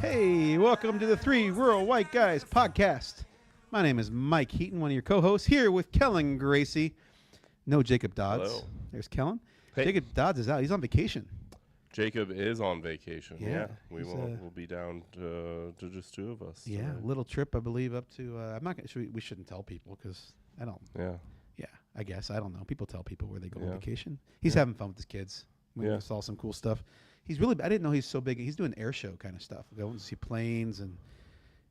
Hey, welcome to the Three Rural White Guys podcast. My name is Mike Heaton, one of your co-hosts, here with Kellen Gracie. No Jacob Dodds. Hello. There's Kellen. Hey. Jacob Dodds is out. He's on vacation. Jacob is on vacation. Yeah, We'll be down to just two of us. Yeah, tonight. little trip, I believe, up to. I'm not. We shouldn't tell people because I don't. Yeah. Yeah, I guess I don't know. People tell people where they go on Yeah. vacation. He's Yeah. having fun with his kids. We Yeah. saw some cool stuff. He's really. I didn't know he's so big. He's doing air show kind of stuff. Going to see planes and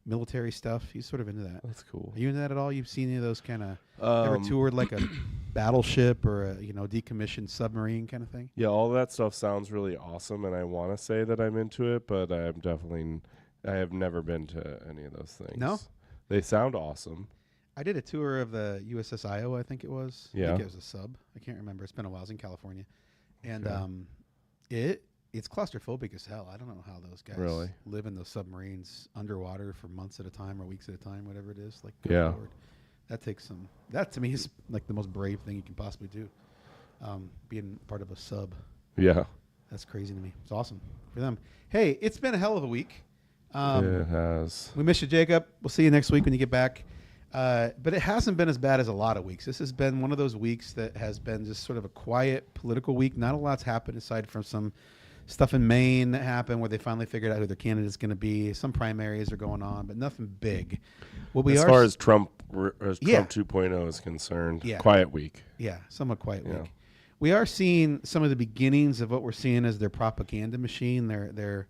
military stuff. He's sort of into that. That's cool. Are you into that at all? You've seen any of those kind of ever toured like a battleship or a decommissioned submarine kind of thing? Yeah, all that stuff sounds really awesome, and I want to say that I'm into it, but I have never been to any of those things. No? They sound awesome. I did a tour of the USS Iowa, I think it was. I Yeah. think it was a sub. I can't remember. It's been a while. It's in California. And Okay. it's claustrophobic as hell. I don't know how those guys Really? live in those submarines underwater for months at a time or weeks at a time, whatever it is. Like, good Yeah. Lord. That takes some. That to me is like the most brave thing you can possibly do. Being part of a sub. Yeah. That's crazy to me. It's awesome for them. Hey, it's been a hell of a week. It has. We miss you, Jacob. We'll see you next week when you get back. But it hasn't been as bad as a lot of weeks. This has been one of those weeks that has been just sort of a quiet political week. Not a lot's happened aside from some stuff in Maine that happened where they finally figured out who their candidate's going to be. Some primaries are going on, but nothing big. What we As are far as Trump Yeah. 2.0 is concerned, Yeah. quiet week. Yeah, somewhat quiet Yeah. week. We are seeing some of the beginnings of what we're seeing as their propaganda machine. They're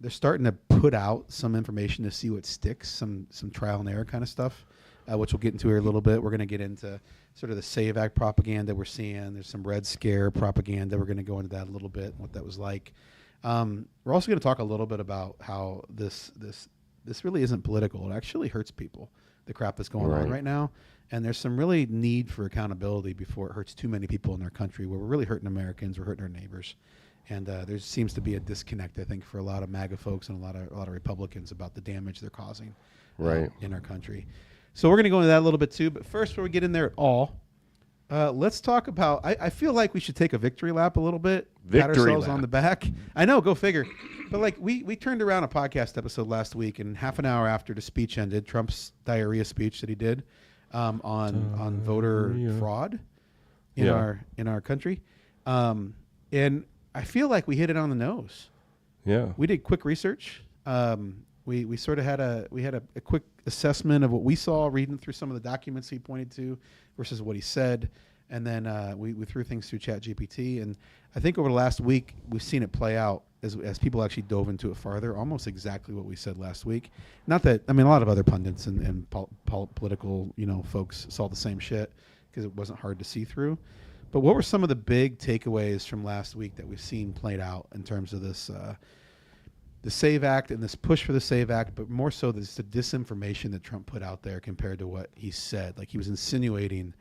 starting to put out some information to see what sticks, some trial and error kind of stuff, which we'll get into here a little bit. We're going to get into sort of the Save Act propaganda we're seeing. There's some Red Scare propaganda. We're going to go into that a little bit, what that was like. We're also going to talk a little bit about how this really isn't political. It actually hurts people, the crap that's going on right now. And there's some really need for accountability before it hurts too many people in our country, where we're really hurting Americans, we're hurting our neighbors. And there seems to be a disconnect, I think, for a lot of MAGA folks and a lot of Republicans about the damage they're causing in our country. So we're going to go into that a little bit too. But first, before we get in there at all, let's talk about. I feel like we should take a victory lap a little bit. Pat ourselves on the back. I know, go figure. But like we turned around a podcast episode last week, and half an hour after the speech ended, Trump's diarrhea speech that he did on voter fraud in our country, and I feel like we hit it on the nose. Yeah. We did quick research. We sort of had a quick assessment of what we saw reading through some of the documents he pointed to versus what he said, and then we threw things through ChatGPT. And I think over the last week we've seen it play out as people actually dove into it farther, almost exactly what we said last week. Not that a lot of other pundits and political folks saw the same shit because it wasn't hard to see through. But what were some of the big takeaways from last week that we've seen played out in terms of this, the SAVE Act and this push for the SAVE Act, but more so the disinformation that Trump put out there compared to what he said? Like, he was insinuating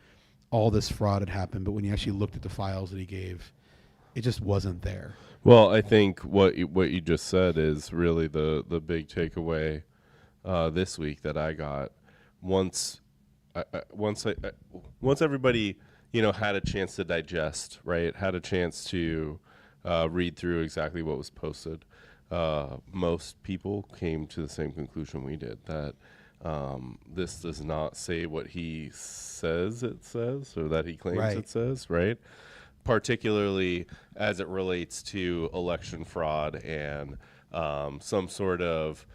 all this fraud had happened, but when you actually looked at the files that he gave, it just wasn't there. Well, I think what you just said is really the big takeaway this week that I got. Once everybody had a chance to digest, right? Had a chance to read through exactly what was posted. Most people came to the same conclusion we did, that this does not say what he says it says, or that he claims it says, right? Particularly as it relates to election fraud and some sort of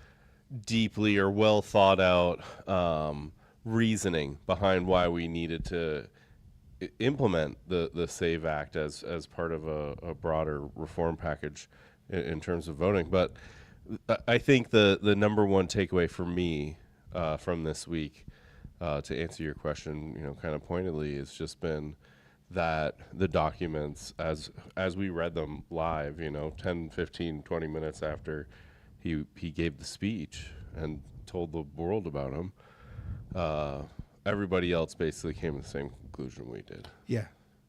deeply or well thought out reasoning behind why we needed to implement the SAVE Act as part of a broader reform package in terms of voting. But I think the number one takeaway for me from this week, to answer your question, kind of pointedly, has just been that the documents, as we read them live, 10, 15, 20 minutes after he gave the speech and told the world about him, everybody else basically came to the same conclusion we did. Yeah.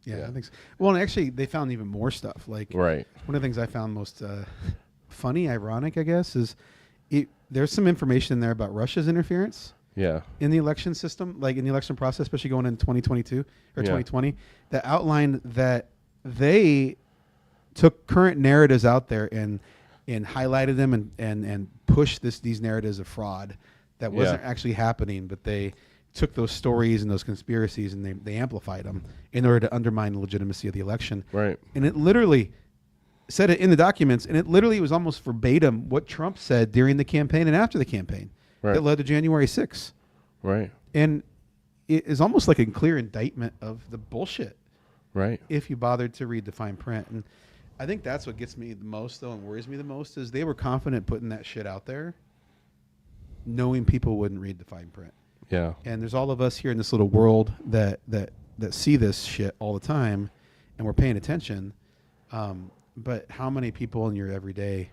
I think so. Well, and actually, they found even more stuff. Like, one of the things I found most funny, ironic, I guess, is there's some information in there about Russia's interference. In the election system, like in the election process, especially going into 2022 or 2020, that outlined that they took current narratives out there and and highlighted them and pushed these narratives of fraud that wasn't actually happening, but they took those stories and those conspiracies and they amplified them in order to undermine the legitimacy of the election. Right. And it literally said it in the documents, and it literally was almost verbatim what Trump said during the campaign and after the campaign that led to January 6th. Right. And it is almost like a clear indictment of the bullshit. Right. If you bothered to read the fine print. And I think that's what gets me the most, though, and worries me the most, is they were confident putting that shit out there, knowing people wouldn't read the fine print. Yeah. And there's all of us here in this little world that see this shit all the time, and we're paying attention. But how many people in your everyday,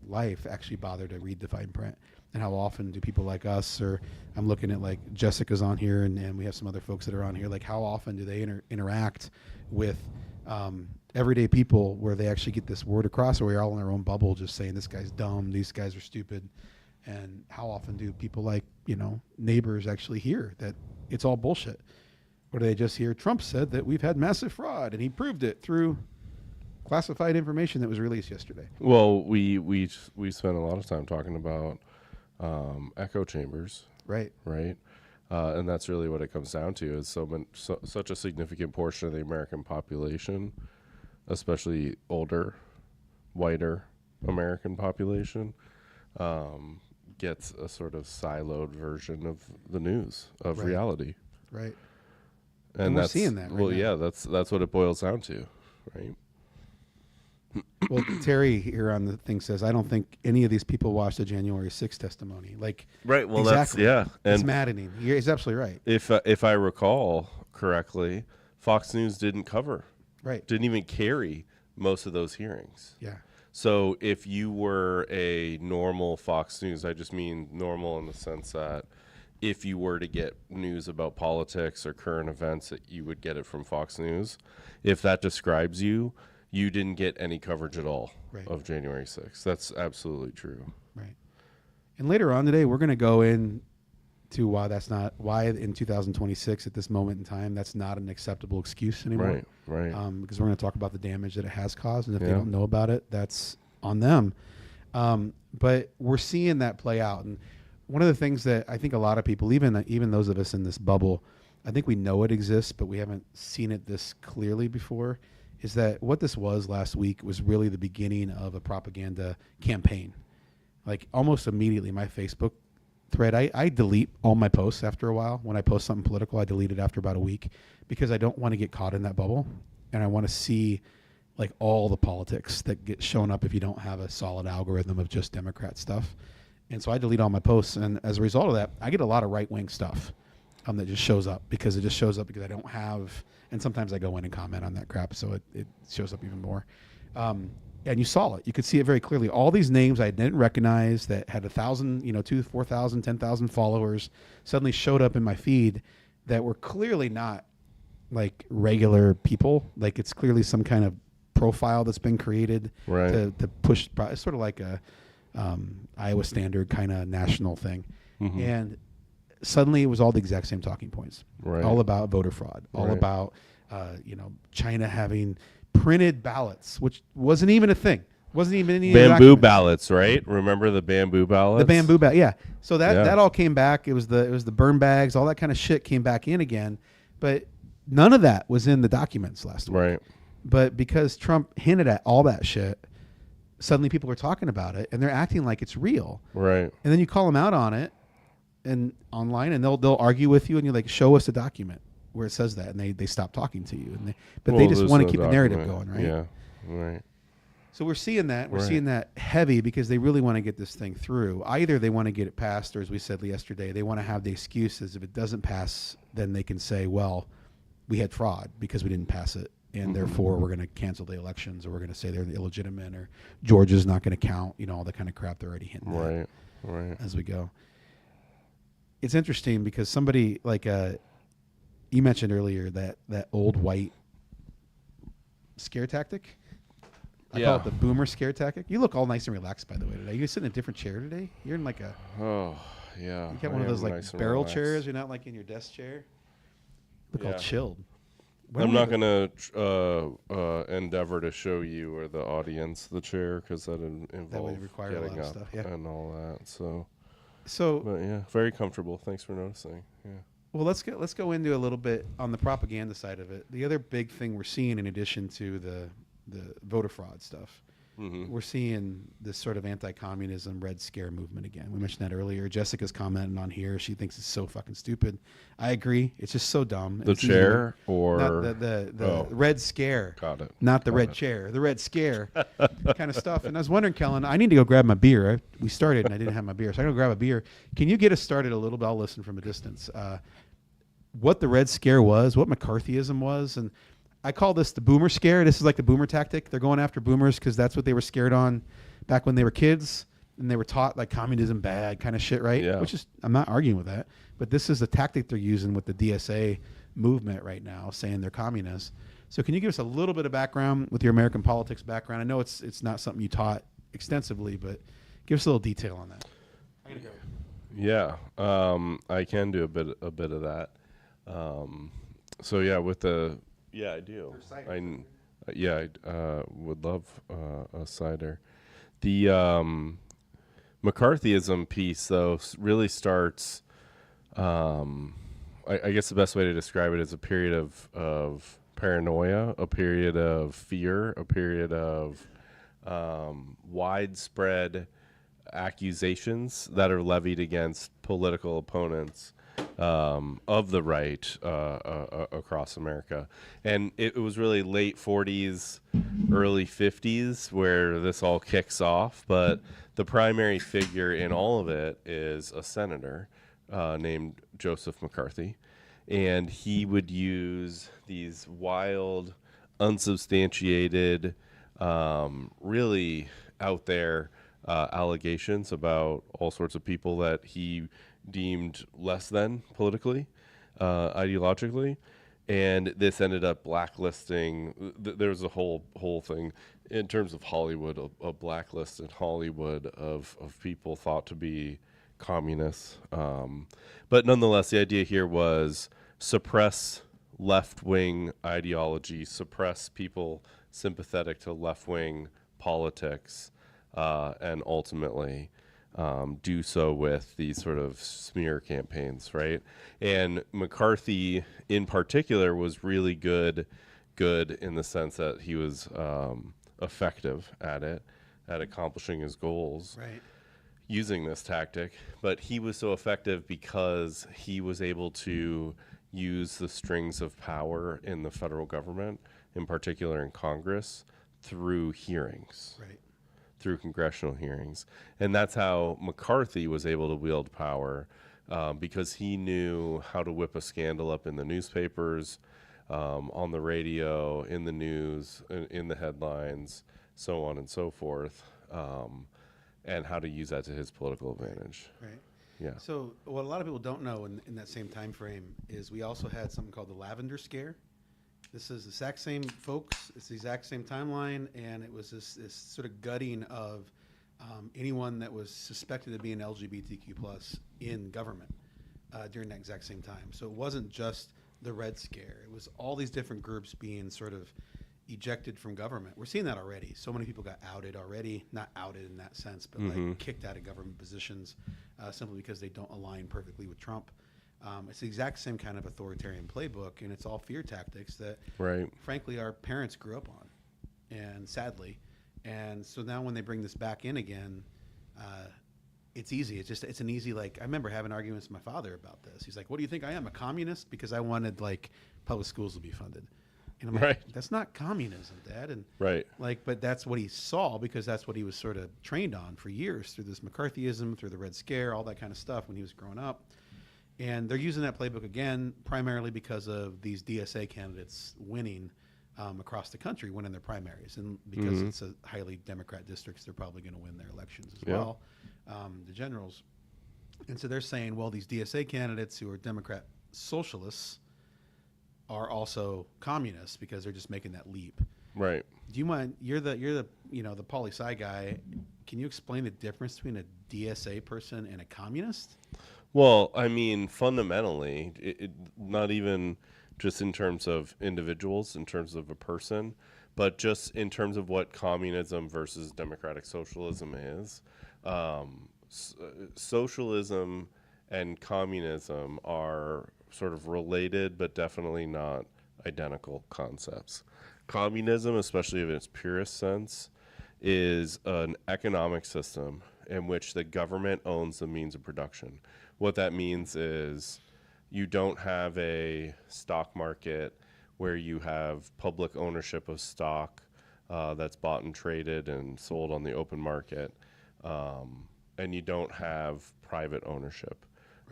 life actually bother to read the fine print? And how often do people like us, or I'm looking at like Jessica's on here, and we have some other folks that are on here, like how often do they interact with everyday people where they actually get this word across, or we're all in our own bubble just saying this guy's dumb, these guys are stupid? And how often do people like, neighbors actually hear that it's all bullshit? Or do they just hear Trump said that we've had massive fraud and he proved it through classified information that was released yesterday? Well, we spent a lot of time talking about echo chambers. Right. Right. And that's really what it comes down to, is such a significant portion of the American population, especially older, whiter American population, gets a sort of siloed version of the news, of reality. Right. And we're seeing that right now. that's what it boils down to, right? Well, Terry here on the thing says, I don't think any of these people watched the January 6th testimony. Like, right. Well, exactly. It's it's maddening. He's absolutely right. If I recall correctly, Fox News didn't cover, didn't even carry most of those hearings. Yeah. So if you were a normal Fox News, I just mean normal in the sense that if you were to get news about politics or current events, that you would get it from Fox News. If that describes you, you didn't get any coverage at all of January 6th. That's absolutely true. Right. And later on today, we're going to go into why in 2026 at this moment in time, that's not an acceptable excuse anymore. Right. Because we're going to talk about the damage that it has caused. And if they don't know about it, that's on them. But we're seeing that play out. And one of the things that I think a lot of people, even those of us in this bubble, I think we know it exists, but we haven't seen it this clearly before, is that what this was last week was really the beginning of a propaganda campaign. Like almost immediately, my Facebook thread, I delete all my posts after a while. When I post something political, I delete it after about a week because I don't want to get caught in that bubble. And I want to see like all the politics that get shown up if you don't have a solid algorithm of just Democrat stuff. And so I delete all my posts. And as a result of that, I get a lot of right-wing stuff that just shows up because I don't have, and sometimes I go in and comment on that crap. So it shows up even more. And you saw it. You could see it very clearly. All these names I didn't recognize that had 1,000, 2,000, 4,000, 10,000 followers suddenly showed up in my feed that were clearly not like regular people. Like it's clearly some kind of profile that's been created to push. It's sort of like a Iowa Standard kind of national thing. Mm-hmm. And suddenly it was all the exact same talking points. Right. All about voter fraud. All about, China having printed ballots, which wasn't even a thing. Wasn't even any bamboo ballots, right? Remember the bamboo ballots? The bamboo ballot, yeah. So that all came back. It was the burn bags, all that kind of shit came back in again. But none of that was in the documents last week. Right. But because Trump hinted at all that shit, suddenly people are talking about it and they're acting like it's real. Right. And then you call them out on it and online, and they'll argue with you, and you're like, show us a document where it says that, and they stop talking to you, and they just want to keep the narrative going, right? Yeah, right. So we're seeing that. We're seeing that heavy because they really want to get this thing through. Either they want to get it passed, or as we said yesterday, they want to have the excuses. If it doesn't pass, then they can say, well, we had fraud because we didn't pass it, and therefore we're going to cancel the elections, or we're going to say they're illegitimate, or Georgia's not going to count, all the kind of crap they're already hinting at as we go. It's interesting because somebody like you mentioned earlier that old white scare tactic. I call it the boomer scare tactic. You look all nice and relaxed, by the way, today. You sit in a different chair today. You're in like a you got one of those like nice barrel chairs. You're not like in your desk chair. You look all chilled. I'm not going to endeavor to show you or the audience the chair because that would involve require a lot getting of up stuff, yeah. and all that. So, So, but yeah, very comfortable. Thanks for noticing. Yeah. well, let's go into a little bit on the propaganda side of it. The other big thing we're seeing, in addition to the voter fraud stuff, we're seeing this sort of anti-communism Red Scare movement again. We mentioned that earlier. Jessica's commenting on here. She thinks it's so fucking stupid. I agree. It's just so dumb. The chair or not the Red Scare. Got it. Not the red chair. The Red Scare kind of stuff. And I was wondering, Kellen, I need to go grab my beer. We started and I didn't have my beer, so I got to grab a beer. Can you get us started a little bit? I'll listen from a distance. What the Red Scare was, what McCarthyism was, and I call this the boomer scare. This is like the boomer tactic. They're going after boomers because that's what they were scared on back when they were kids, and they were taught like communism bad kind of shit, right? Yeah. Which is, I'm not arguing with that, but this is the tactic they're using with the DSA movement right now, saying they're communists. So can you give us a little bit of background with your American politics background? I know it's not something you taught extensively, but give us a little detail on that. I'm gonna go. Yeah, I can do a bit of that. So yeah, with the I do. I would love a cider. The McCarthyism piece, though, really starts. I guess the best way to describe it is a period of paranoia, a period of fear, a period of widespread accusations that are levied against political opponents of the right across America. And it was really late 40s, early 50s where this all kicks off. But the primary figure in all of it is a senator named Joseph McCarthy. And he would use these wild, unsubstantiated, really out there allegations about all sorts of people that he deemed less than politically, ideologically, and this ended up blacklisting. There was a whole thing in terms of Hollywood, a blacklist in Hollywood of people thought to be communists. But nonetheless, the idea here was suppress left-wing ideology, suppress people sympathetic to left-wing politics, and ultimately do so with these sort of smear campaigns, right? And McCarthy, in particular, was really good in the sense that he was effective at accomplishing his goals, Right. using this tactic. But he was so effective because he was able to use the strings of power in the federal government, in particular in Congress, through hearings. Right. Through congressional hearings. And that's how McCarthy was able to wield power, because he knew how to whip a scandal up in the newspapers, on the radio, in the news, in the headlines, so on and so forth, and how to use that to his political advantage. Right. Yeah. So what a lot of people don't know in that same time frame is we also had something called the Lavender Scare. This is the exact same folks. It's the exact same timeline, and it was this sort of gutting of anyone that was suspected of being LGBTQ plus in government during that exact same time. So it wasn't just the Red Scare. It was all these different groups being sort of ejected from government. We're seeing that already. So many people got outed already. Not outed in that sense, but like kicked out of government positions simply because they don't align perfectly with Trump. It's the exact same kind of authoritarian playbook, and it's all fear tactics that, frankly, our parents grew up on, and sadly. And so now when they bring this back in again, it's easy. It's an easy, like, I remember having arguments with my father about this. He's like, what do you think I am, a communist? Because I wanted, like, public schools to be funded. And I'm like, that's not communism, Dad. And like, but that's what he saw because that's what he was sort of trained on for years through this McCarthyism, through the Red Scare, all that kind of stuff when he was growing up. And they're using that playbook again, primarily because of these DSA candidates winning across the country, winning their primaries. And because it's a highly Democrat districts, they're probably going to win their elections as well, the generals. And so they're saying, well, these DSA candidates who are Democrat socialists are also communists because they're just making that leap. Right. Do you mind? You're the the poli sci guy. Can you explain the difference between a DSA person and a communist? Well, I mean, fundamentally, not even just in terms of individuals, in terms of a person, but just in terms of what communism versus democratic socialism is. Socialism and communism are sort of related, but definitely not identical concepts. Communism, especially in its purest sense, is an economic system in which the government owns the means of production. What that means is you don't have a stock market where you have public ownership of stock that's bought and traded and sold on the open market, and you don't have private ownership.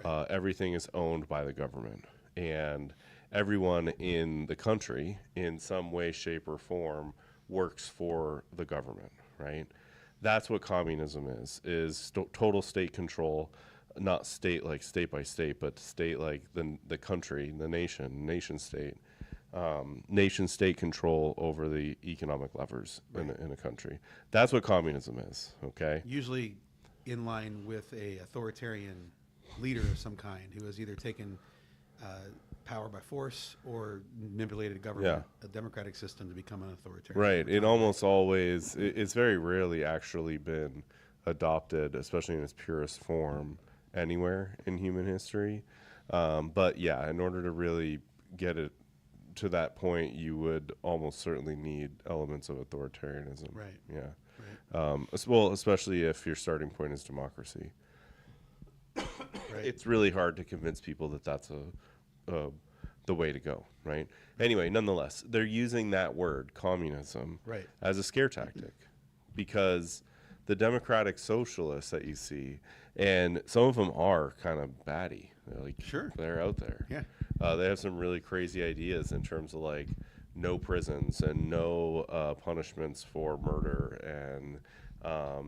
Right. Everything is owned by the government, and everyone in the country, in some way, shape, or form, works for the government. Right? That's what communism is total state control. Not state like state by state, but state like the country, the nation state, nation state control over the economic levers in a country. That's what communism is. Okay. Usually, in line with a authoritarian leader of some kind who has either taken power by force or manipulated government, a democratic system, to become an authoritarian. Right. It almost always. It's very rarely actually been adopted, especially in its purest form, anywhere in human history. But yeah, in order to really get it to that point, you would almost certainly need elements of authoritarianism. Right. Yeah. Right. Well, especially if your starting point is democracy. Right. It's really hard to convince people that that's the way to go, right? Anyway, nonetheless, they're using that word, communism, right, as a scare tactic, because the democratic socialists that you see, and some of them are kind of batty. They're like, sure, they're out there. Yeah. They have some really crazy ideas in terms of like no prisons and no punishments for murder and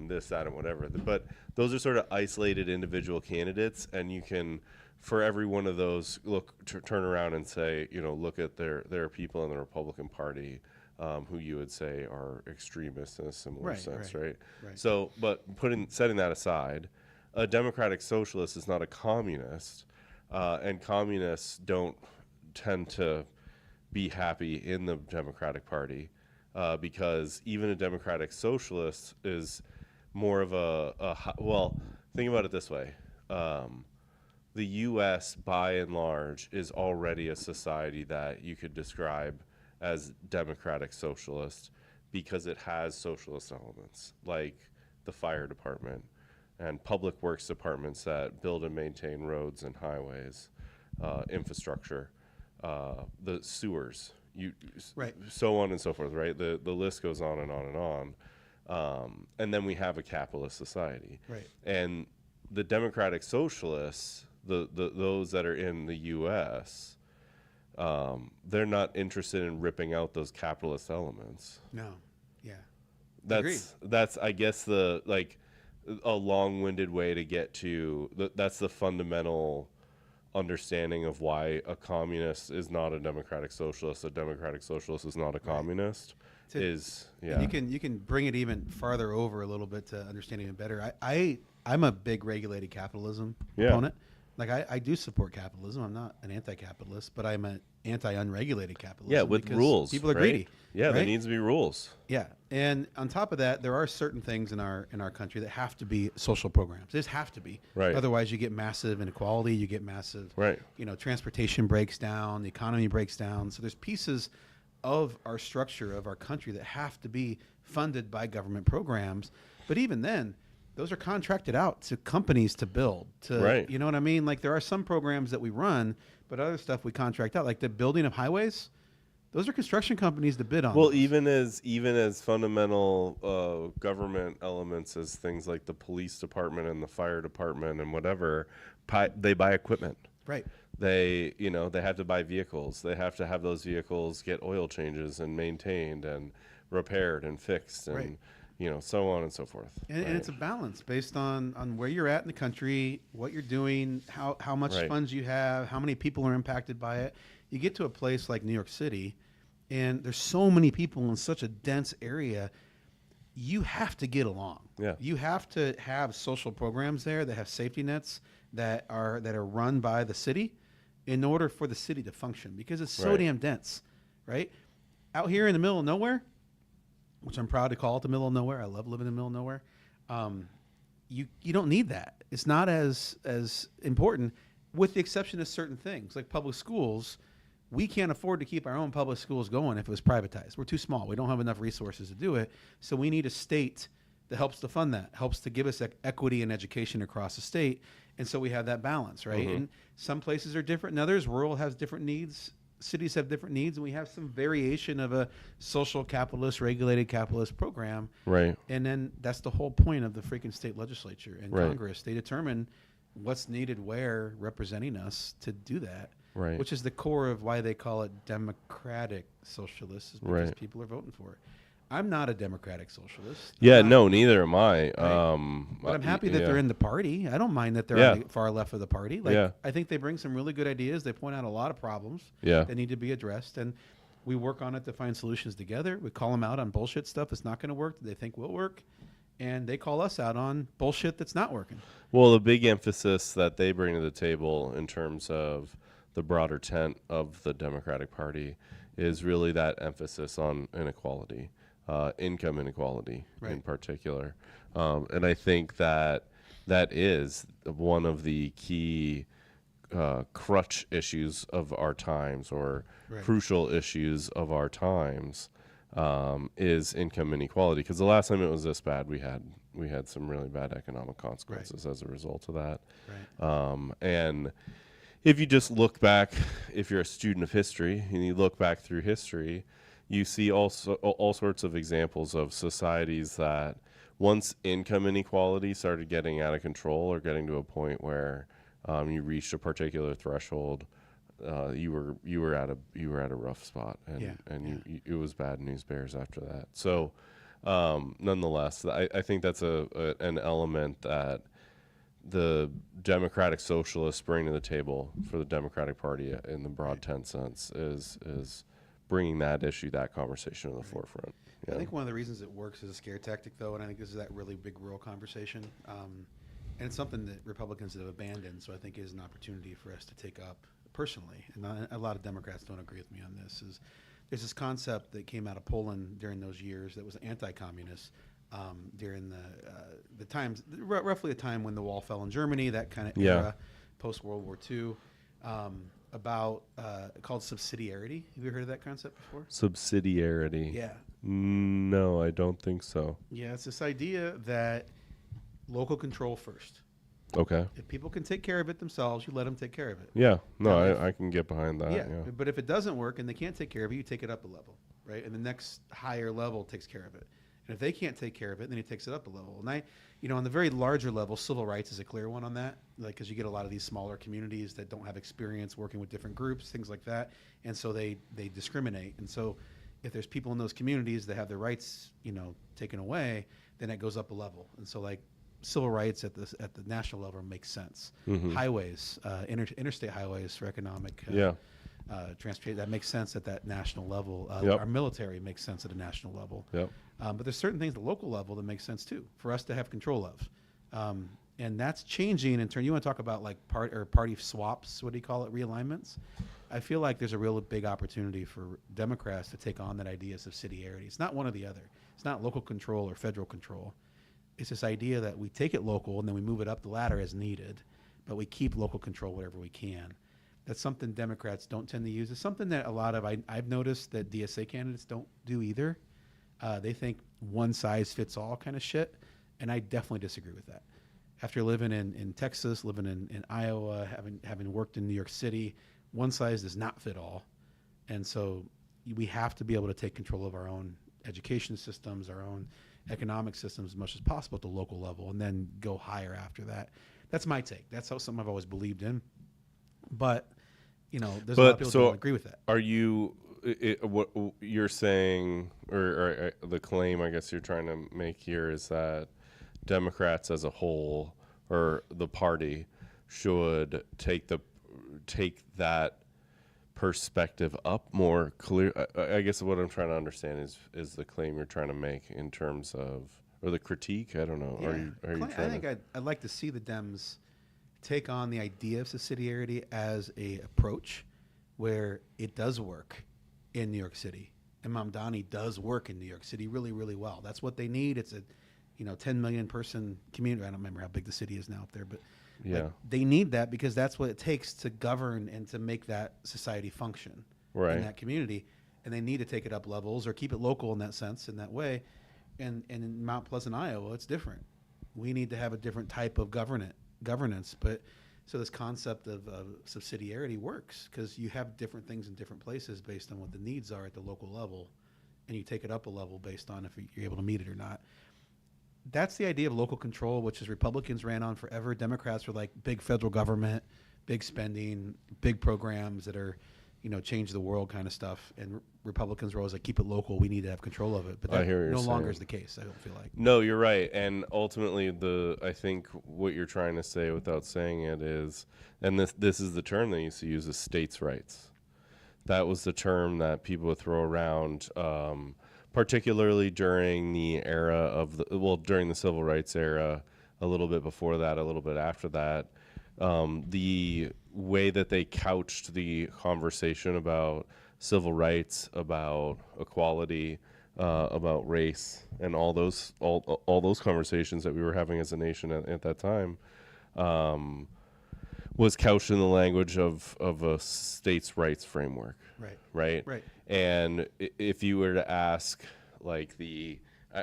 this, that, and whatever. But those are sort of isolated individual candidates, and you can, for every one of those, turn around and say, look at there are people in the Republican Party who you would say are extremists in a similar sense, right? So, but setting that aside, a democratic socialist is not a communist, and communists don't tend to be happy in the Democratic Party because even a democratic socialist is more of well, think about it this way. The U.S., by and large, is already a society that you could describe as democratic socialist because it has socialist elements like the fire department and public works departments that build and maintain roads and highways, infrastructure, the sewers, so on and so forth, right? The list goes on and on and on. And then we have a capitalist society. Right. And the democratic socialists, those that are in the U.S., they're not interested in ripping out those capitalist elements. No. Yeah. That's I guess a long-winded way to get to that's the fundamental understanding of why a communist is not a democratic socialist. A democratic socialist is not a communist. And you can bring it even farther over a little bit to understand even better. I'm a big regulated capitalism opponent. Like I do support capitalism. I'm not an anti-capitalist, but I'm an anti-unregulated capitalism. Yeah, with rules. People are greedy. Yeah, there needs to be rules. Yeah, and on top of that, there are certain things in our country that have to be social programs. They just have to be. Right. Otherwise, you get massive inequality. You get massive. Right. Transportation breaks down. The economy breaks down. So there's pieces of our structure of our country that have to be funded by government programs. But even then, those are contracted out to companies to build. Right. You know what I mean? Like there are some programs that we run, but other stuff we contract out. Like the building of highways, those are construction companies to bid on. Well, even as fundamental government elements as things like the police department and the fire department and whatever, they buy equipment. Right. They have to buy vehicles. They have to have those vehicles get oil changes and maintained and repaired and fixed and so on and so forth. And it's a balance based on where you're at in the country, what you're doing, how much funds you have, how many people are impacted by it. You get to a place like New York City, and there's so many people in such a dense area, you have to get along. Yeah. You have to have social programs there that have safety nets that are run by the city, in order for the city to function because it's so Right. damn dense, right? Out here in the middle of nowhere, which I'm proud to call it the middle of nowhere. I love living in the middle of nowhere. You don't need that. It's not as important, with the exception of certain things like public schools. We can't afford to keep our own public schools going if it was privatized. We're too small. We don't have enough resources to do it. So we need a state that helps to fund that, helps to give us equity and education across the state. And so we have that balance, right? And some places are different than others. Rural has different needs. Cities have different needs. And we have some variation of a social capitalist, regulated capitalist program. Right. And then that's the whole point of the freaking state legislature and Right. Congress. They determine what's needed where, representing us to do that. Right. Which is the core of why they call it democratic socialists, is because Right. people are voting for it. I'm not a democratic socialist. Yeah, I'm not, no, neither am I. but I'm happy that yeah. they're in the party. I don't mind that they're Yeah. on the far left of the party. Like, Yeah. I think they bring some really good ideas. They point out a lot of problems Yeah. that need to be addressed, and we work on it to find solutions together. We call them out on bullshit stuff that's not going to work that they think will work, and they call us out on bullshit that's not working. Well, the big emphasis that they bring to the table in terms of the broader tent of the Democratic Party is really that emphasis on inequality, income inequality in Right. particular. And I think that is one of the key crutch issues of our times, or Right. crucial issues of our times, is income inequality. Because the last time it was this bad, we had some really bad economic consequences as a result of that. Right. And if you just look back, if you're a student of history and you look back through history, you see also all sorts of examples of societies that once income inequality started getting out of control, or getting to a point where you reached a particular threshold, you were at a rough spot, and it was bad news bears after that. So nonetheless, I think that's an element that the Democratic Socialists bring to the table for the Democratic Party in the broad tent sense is bringing that issue, that conversation to the forefront. I think one of the reasons it works is a scare tactic, though, and I think this is that really big rural conversation. And it's something that Republicans have abandoned, so I think it is an opportunity for us to take up personally. And a lot of Democrats don't agree with me on this. There's this concept that came out of Poland during those years that was anti-communist, during the times, roughly the time when the wall fell in Germany, that kind of era, post-World War II, about called subsidiarity. Have you heard of that concept before? Subsidiarity. Yeah. No, I don't think so. Yeah, it's this idea that local control first. Okay. If people can take care of it themselves, you let them take care of it. Yeah. No, Now, I can get behind that. Yeah. But if it doesn't work and they can't take care of it, you take it up a level, right? And the next higher level takes care of it. And if they can't take care of it, then he takes it up a level. And on the very larger level, civil rights is a clear one on that, like, because you get a lot of these smaller communities that don't have experience working with different groups, things like that, and so they discriminate. And so if there's people in those communities that have their rights, taken away, then it goes up a level. And so, like, civil rights at the national level makes sense. Mm-hmm. Highways, interstate highways for economic transportation, that makes sense at that national level. Yep. Our military makes sense at a national level. Yep. But there's certain things at the local level that make sense too for us to have control of. And that's changing in turn. You want to talk about like party swaps? What do you call it? Realignments? I feel like there's a real big opportunity for Democrats to take on that idea of subsidiarity. It's not one or the other. It's not local control or federal control. It's this idea that we take it local and then we move it up the ladder as needed, but we keep local control whatever we can. That's something Democrats don't tend to use. It's something that a lot of I've noticed that DSA candidates don't do either. They think one size fits all kind of shit, and I definitely disagree with that. After living in Texas, living in Iowa, having worked in New York City, one size does not fit all. And so we have to be able to take control of our own education systems, our own economic systems as much as possible at the local level, and then go higher after that. That's my take. That's something I've always believed in. But, there's a lot of people who don't agree with that. Are you, what you're saying, or the claim I guess you're trying to make here is that Democrats as a whole, or the party, should take that perspective up more clear? I guess what I'm trying to understand is the claim you're trying to make in terms of, or the critique. I don't know. Yeah. Are you I think I'd like to see the Dems take on the idea of subsidiarity as a approach where it does work in New York City. And Mamdani does work in New York City really, really well. That's what they need. It's a 10 million person community. I don't remember how big the city is now up there, but Yeah. they need that because that's what it takes to govern and to make that society function Right. in that community. And they need to take it up levels or keep it local in that sense, in that way. And in Mount Pleasant, Iowa, it's different. We need to have a different type of governance. But so this concept of subsidiarity works because you have different things in different places based on what the needs are at the local level, and you take it up a level based on if you're able to meet it or not. That's the idea of local control, which is Republicans ran on forever. Democrats were like big federal government, big spending, big programs that are, change the world kind of stuff. And Republicans were always like, keep it local. We need to have control of it. But I that hear what you're no longer saying. is the case, I don't feel like. No, you're right. And ultimately, I think what you're trying to say without saying it is, and this is the term they used to use, is states' rights. That was the term that people would throw around, particularly during the era of during the civil rights era, a little bit before that, a little bit after that. The way that they couched the conversation about civil rights, about equality, about race, and all those conversations that we were having as a nation at that time, was couched in the language of a states' rights framework. Right. And if you were to ask, like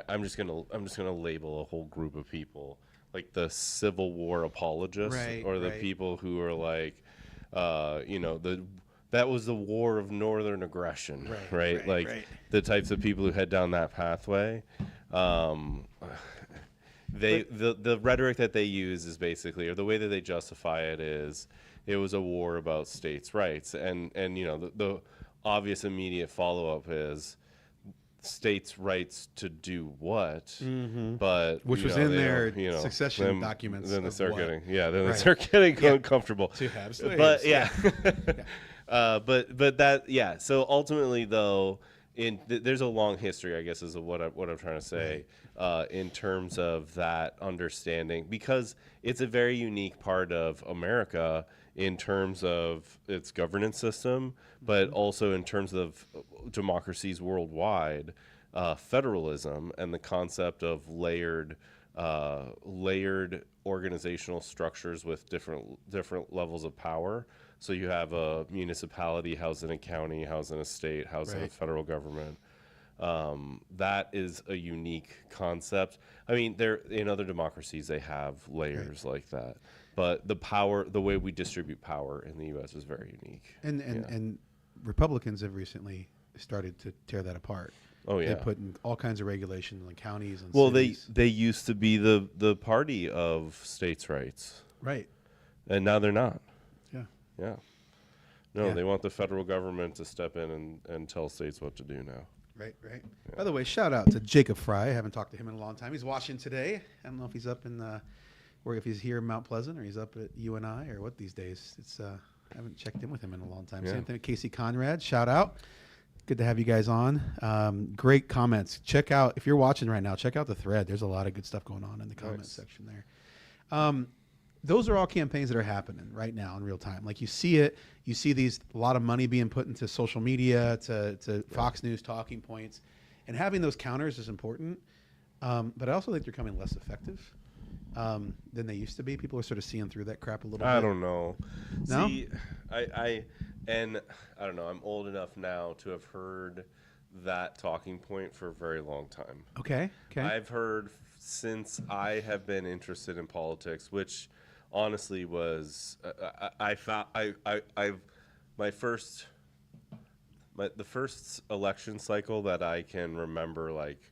I'm just gonna label a whole group of people, like the Civil War apologists, or the people who are like, that was the war of northern aggression, right? The types of people who head down that pathway. The rhetoric that they use is basically, or the way that they justify it is, it was a war about states' rights, and the obvious immediate follow-up is states' rights to do what? Mm-hmm. But which was in their succession documents. Then they start they start getting uncomfortable. To have slaves. But but that So ultimately, though, there's a long history, I guess, is what I'm trying to say, in terms of that understanding, because it's a very unique part of America in terms of its governance system, but also in terms of democracies worldwide, federalism and the concept of layered organizational structures with different levels of power. So you have a municipality housed in a county, housed in a state, housed in a federal government. That is a unique concept. I mean, in other democracies, they have layers like that. But the way we distribute power in the U.S. is very unique. And Republicans have recently started to tear that apart. Oh yeah, they put in all kinds of regulations on counties and cities. They used to be the party of states' rights, right? And now they're not. Yeah. No, they want the federal government to step in and tell states what to do now. Right. Yeah. By the way, shout out to Jacob Fry. I haven't talked to him in a long time. He's watching today. I don't know if he's up in or if he's here in Mount Pleasant or he's up at UNI or what these days. It's I haven't checked in with him in a long time. Yeah. Same thing with Casey Conrad. Shout out. Good to have you guys on. Great comments. Check out, if you're watching right now, check out the thread. There's a lot of good stuff going on in the comments section there. Those are all campaigns that are happening right now in real time. Like you see it, you see a lot of money being put into social media, to Fox News talking points, and having those counters is important. But I also think they're becoming less effective than they used to be. People are sort of seeing through that crap a little bit. I don't know. No? See, I don't know. I'm old enough now to have heard that talking point for a very long time. Okay. I've heard since I have been interested in politics, which honestly was the first election cycle that I can remember, like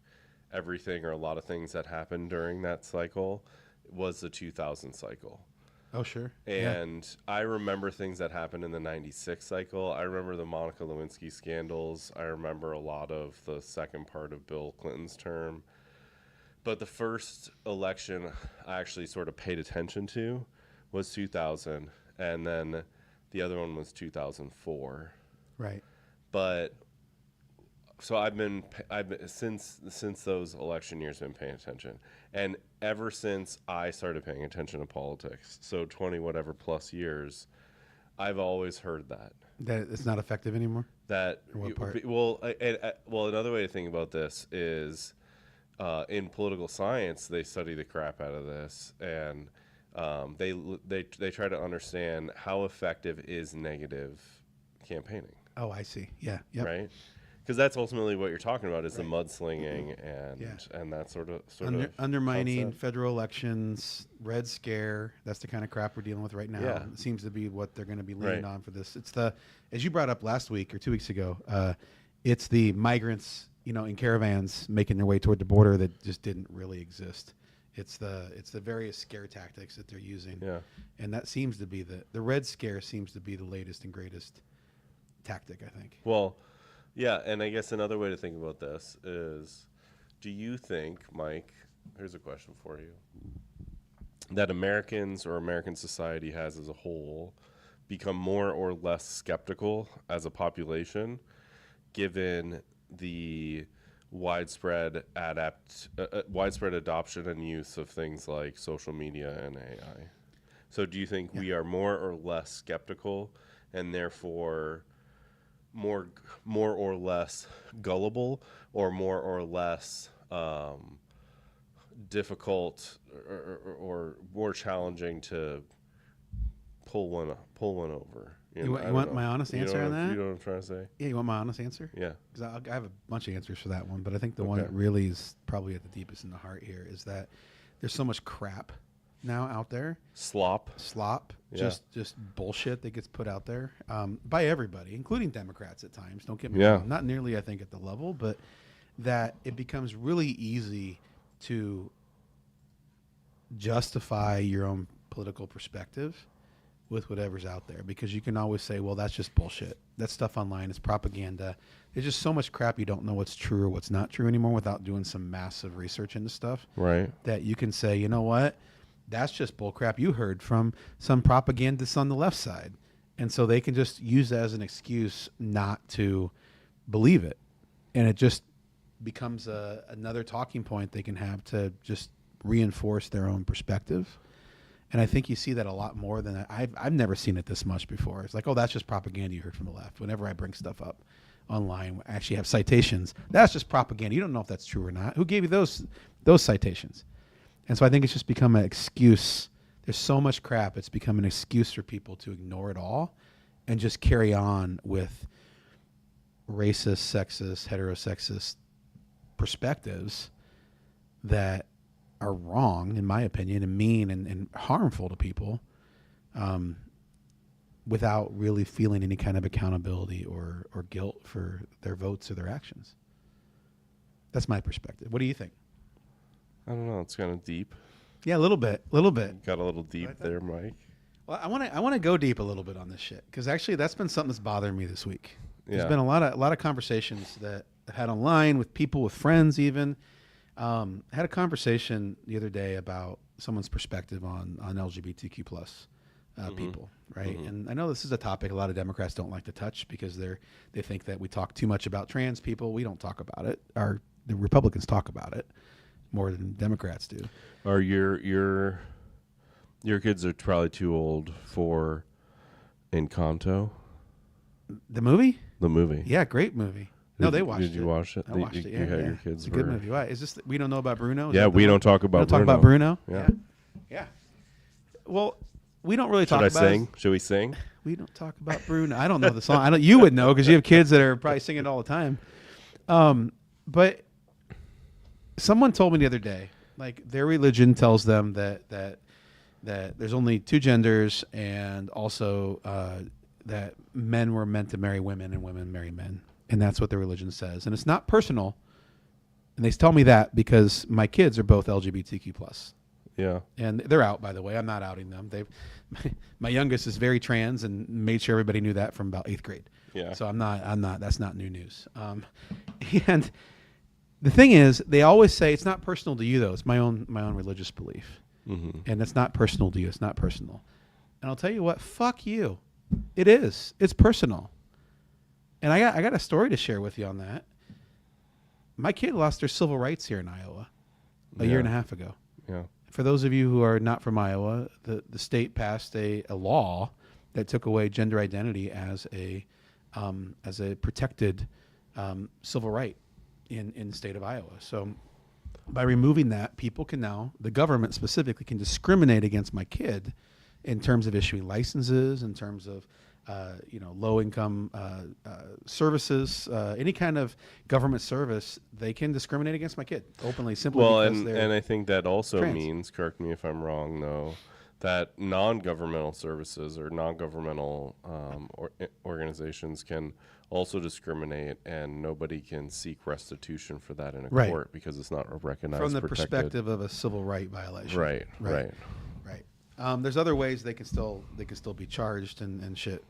everything or a lot of things that happened during that cycle, was the 2000 cycle. Oh, sure. And I remember things that happened in the 96 cycle. I remember the Monica Lewinsky scandals. I remember a lot of the second part of Bill Clinton's term. But the first election I actually sort of paid attention to was 2000, and then the other one was 2004. Right. But So I've been since those election years been paying attention, and ever since I started paying attention to politics, so 20 whatever plus years, I've always heard That it's not effective anymore. that Or what part? well, another way to think about this is in political science they study the crap out of this, and they try to understand how effective is negative campaigning, Oh, I see. Yeah. Yep. right? Because that's ultimately what you're talking about is Right. the mudslinging and Yeah. and that sort of Undermining concept. federal elections, Red Scare. That's the kind of crap we're dealing with right now. Yeah. It seems to be what they're going to be leaning Right. on for this. It's as you brought up last week or 2 weeks ago, it's the migrants, in caravans making their way toward the border that just didn't really exist. It's the various scare tactics that they're using. Yeah. And that seems to be the Red Scare seems to be the latest and greatest tactic, I think. Well, yeah, and I guess another way to think about this is, do you think, Mike, here's a question for you, that Americans or American society has as a whole become more or less skeptical as a population given the widespread adoption and use of things like social media and AI? So do you think we are more or less skeptical and therefore more or less gullible, or more or less difficult, or more challenging to pull one over? You want my honest answer on that? You know what I'm trying to say? Yeah, you want my honest answer? Yeah. Because I have a bunch of answers for that one, but I think the one Okay. that really is probably at the deepest in the heart here is that there's so much crap now out there, slop, Yeah. just bullshit that gets put out there by everybody, including Democrats at times. Don't get me Yeah. wrong, not nearly I think at the level, but that it becomes really easy to justify your own political perspective with whatever's out there, because you can always say, well, that's just bullshit. That stuff online is propaganda. There's just so much crap you don't know what's true or what's not true anymore without doing some massive research into stuff. Right. That you can say, you know what, that's just bull crap you heard from some propagandists on the left side. And so they can just use that as an excuse not to believe it. And it just becomes another talking point they can have to just reinforce their own perspective. And I think you see that a lot more than that. I've never seen it this much before. It's like, oh, that's just propaganda you heard from the left. Whenever I bring stuff up online, I actually have citations. That's just propaganda. You don't know if that's true or not. Who gave you those citations? And so I think it's just become an excuse. There's so much crap. It's become an excuse for people to ignore it all and just carry on with racist, sexist, heterosexist perspectives that are wrong, in my opinion, and mean and harmful to people, without really feeling any kind of accountability or guilt for their votes or their actions. That's my perspective. What do you think? I don't know. It's kind of deep. Yeah, a little bit. Got a little deep there, Mike. Well, I want to go deep a little bit on this shit, because actually that's been something that's bothering me this week. There's Yeah. been a lot of conversations that I had online with people, with friends even. I had a conversation the other day about someone's perspective on LGBTQ plus people, right? And I know this is a topic a lot of Democrats don't like to touch because they think that we talk too much about trans people. We don't talk about it. The Republicans talk about it more than Democrats do. Are your kids are probably too old for Encanto, The movie? the movie? Yeah, great movie. No, they watched it. Did you watch it? I watched it. You Yeah, had yeah. your kids. It's a good movie. Why is this? We don't know about Bruno. Is Yeah, that the we one? don't talk about. We don't talk Bruno. about Bruno. Yeah. Yeah. Well, we don't really Should talk I about. sing? Should we sing? We don't talk about Bruno. I don't know the song. I don't. You would know because you have kids that are probably singing it all the time. But someone told me the other day, like their religion tells them that there's only two genders, and also that men were meant to marry women and women marry men, and that's what their religion says. And it's not personal. And they tell me that because my kids are both LGBTQ plus. Yeah. And they're out, by the way. I'm not outing them. My youngest is very trans and made sure everybody knew that from about 8th grade. Yeah. So I'm not, that's not new news. And the thing is, they always say it's not personal to you though. It's my own religious belief. Mm-hmm. And it's not personal to you. It's not personal. And I'll tell you what, fuck you. It is. It's personal. And I got a story to share with you on that. my kid lost their civil rights here in Iowa a year and a half ago. Yeah. For those of you who are not from Iowa, the state passed a law that took away gender identity as a protected civil right in the state of Iowa. So by removing that, people can now, the government specifically, can discriminate against my kid in terms of issuing licenses, in terms of low income services, any kind of government service. They can discriminate against my kid openly, simply because they're and I think that also trans. means, correct me if I'm wrong, though, that non-governmental services or non-governmental organizations can also discriminate, and nobody can seek restitution for that in a Right. court because it's not recognized from the protected. perspective of a civil right violation. Right. There's other ways they can still be charged and shit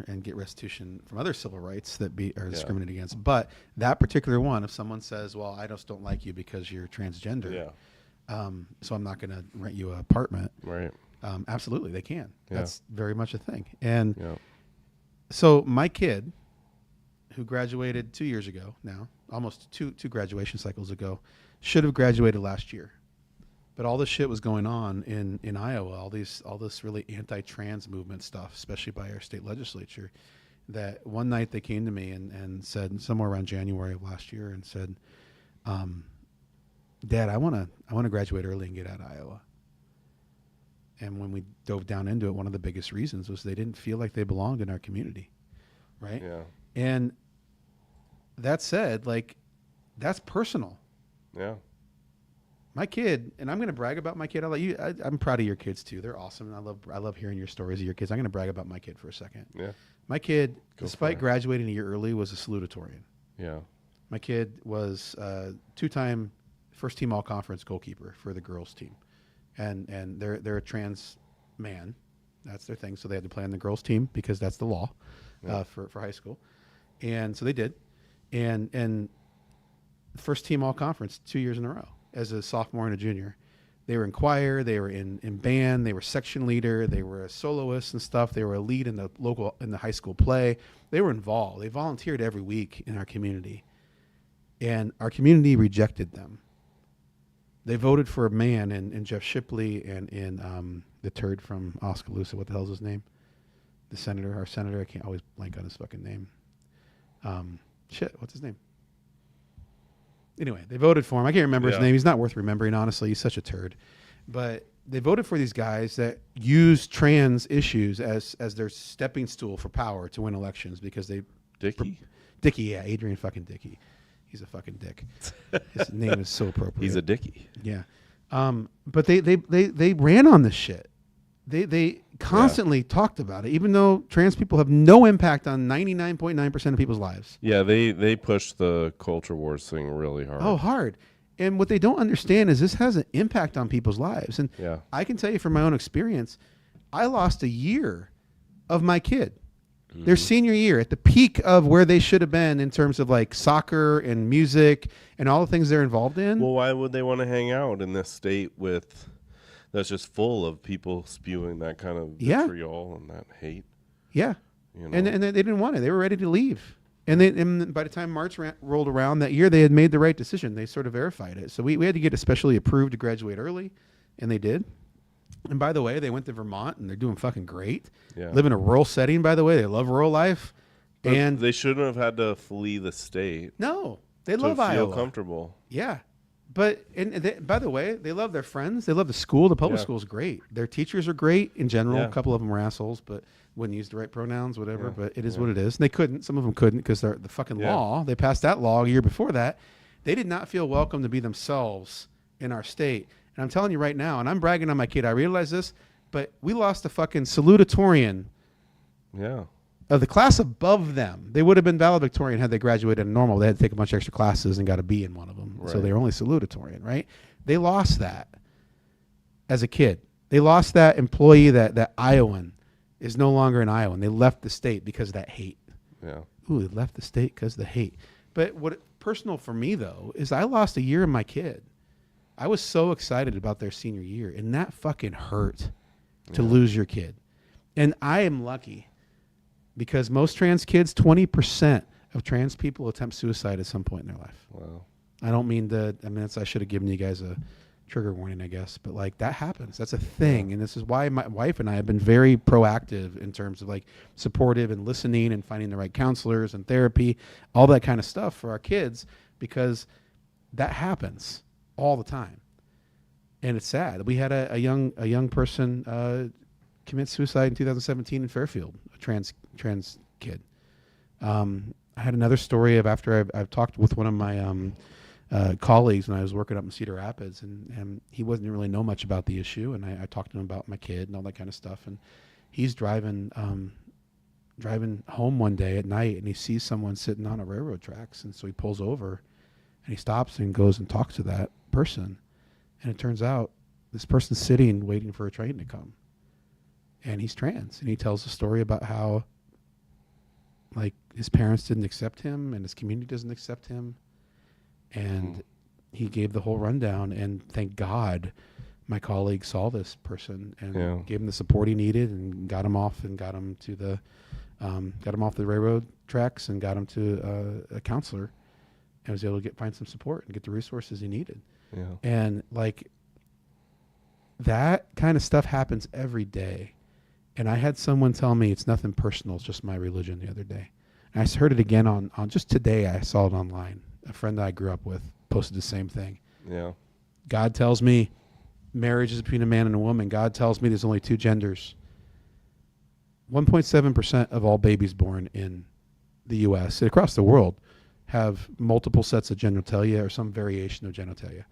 and get restitution from other civil rights that are discriminated against. But that particular one, if someone says, "Well, I just don't like you because you're transgender," so I'm not going to rent you an apartment. Right. Absolutely, they can. Yeah. That's very much a thing. And so my kid, who graduated 2 years ago now, almost two graduation cycles ago, should have graduated last year. But all this shit was going on in Iowa, all this really anti-trans movement stuff, especially by our state legislature, that one night they came to me and said, somewhere around January of last year, and said, "Dad, I want to graduate early and get out of Iowa." And when we dove down into it, one of the biggest reasons was they didn't feel like they belonged in our community, right? Yeah. And that said, like, that's personal. Yeah. My kid, and I'm going to brag about my kid. I'm proud of your kids too. They're awesome. I love hearing your stories of your kids. I'm going to brag about my kid for a second. Yeah. My kid, Go despite graduating a year early, was a salutatorian. Yeah. My kid was a 2-time first team all conference goalkeeper for the girls team. And they're a trans man. That's their thing. So they had to play on the girls team because that's the law for high school. And so they did. And first team all conference 2 years in a row as a sophomore and a junior. They were in choir, they were in band, they were section leader, they were a soloist and stuff. They were a lead in the high school play. They were involved. They volunteered every week in our community. And our community rejected them. They voted for a man in Jeff Shipley and in the turd from Oskaloosa. What the hell's his name? Our senator. I can't always blank on his fucking name. What's his name? Anyway, they voted for him. I can't remember his name. He's not worth remembering, honestly. He's such a turd. But they voted for these guys that use trans issues as their stepping stool for power to win elections because they... Dickey? Dickey, yeah. Adrian fucking Dickey. He's a fucking dick. His name is so appropriate. He's a Dickey. Yeah. But they ran on this shit. They constantly talked about it, even though trans people have no impact on 99.9% of people's lives. Yeah, they pushed the culture wars thing really hard. Oh, hard. And what they don't understand is this has an impact on people's lives. And I can tell you from my own experience, I lost a year of my kid. Mm-hmm. Their senior year, at the peak of where they should have been in terms of like soccer and music and all the things they're involved in. Well, why would they want to hang out in this state that's just full of people spewing that kind of vitriol and that hate? Yeah. You know? And they didn't want it. They were ready to leave. And by the time March rolled around that year, they had made the right decision. They sort of verified it. So we had to get especially approved to graduate early, and they did. And by the way, they went to Vermont, and they're doing fucking great. Yeah. Live in a rural setting, by the way. They love rural life. But and they shouldn't have had to flee the state. No. They love Iowa. To feel comfortable. Yeah. But by the way, they love their friends. They love the school. The public school is great. Their teachers are great in general. A couple of them were assholes, but wouldn't use the right pronouns, whatever. Yeah. But it is what it is. And they couldn't. Some of them couldn't because they're the fucking law. They passed that law a year before that. They did not feel welcome to be themselves in our state. And I'm telling you right now, and I'm bragging on my kid. I realize this, but we lost a fucking salutatorian. Yeah. Of the class above them. They would have been valedictorian had they graduated in normal. They had to take a bunch of extra classes and got a B in one of them. Right. So they were only salutatorian, right? They lost that as a kid. They lost that employee, that Iowan is no longer an Iowan. They left the state because of that hate. Yeah. Ooh, they left the state because of the hate. But what personal for me, though, is I lost a year of my kid. I was so excited about their senior year, and that fucking hurt to lose your kid. And I am lucky. Because most trans kids, 20% of trans people attempt suicide at some point in their life. Wow. I don't mean to. I mean, I should have given you guys a trigger warning, I guess. But like that happens. That's a thing, and this is why my wife and I have been very proactive in terms of like supportive and listening and finding the right counselors and therapy, all that kind of stuff for our kids, because that happens all the time, and it's sad. We had a young person commit suicide in 2017 in Fairfield, a trans kid. I had another story of after I've talked with one of my colleagues when I was working up in Cedar Rapids, and he didn't really know much about the issue, and I talked to him about my kid and all that kind of stuff, and he's driving home one day at night, and he sees someone sitting on a railroad tracks, and so he pulls over, and he stops and goes and talks to that person, and it turns out this person's sitting waiting for a train to come, and he's trans, and he tells a story about how like his parents didn't accept him and his community doesn't accept him. And he gave the whole rundown, and thank God my colleague saw this person and gave him the support he needed and got him off and got him off the railroad tracks and got him to a counselor, and was able to find some support and get the resources he needed. Yeah. And like that kind of stuff happens every day. And I had someone tell me it's nothing personal, it's just my religion the other day. And I heard it again on just today. I saw it online. A friend that I grew up with posted the same thing. Yeah. God tells me marriage is between a man and a woman. God tells me there's only two genders. 1.7% of all babies born in the U.S. and across the world have multiple sets of genitalia or some variation of genitalia.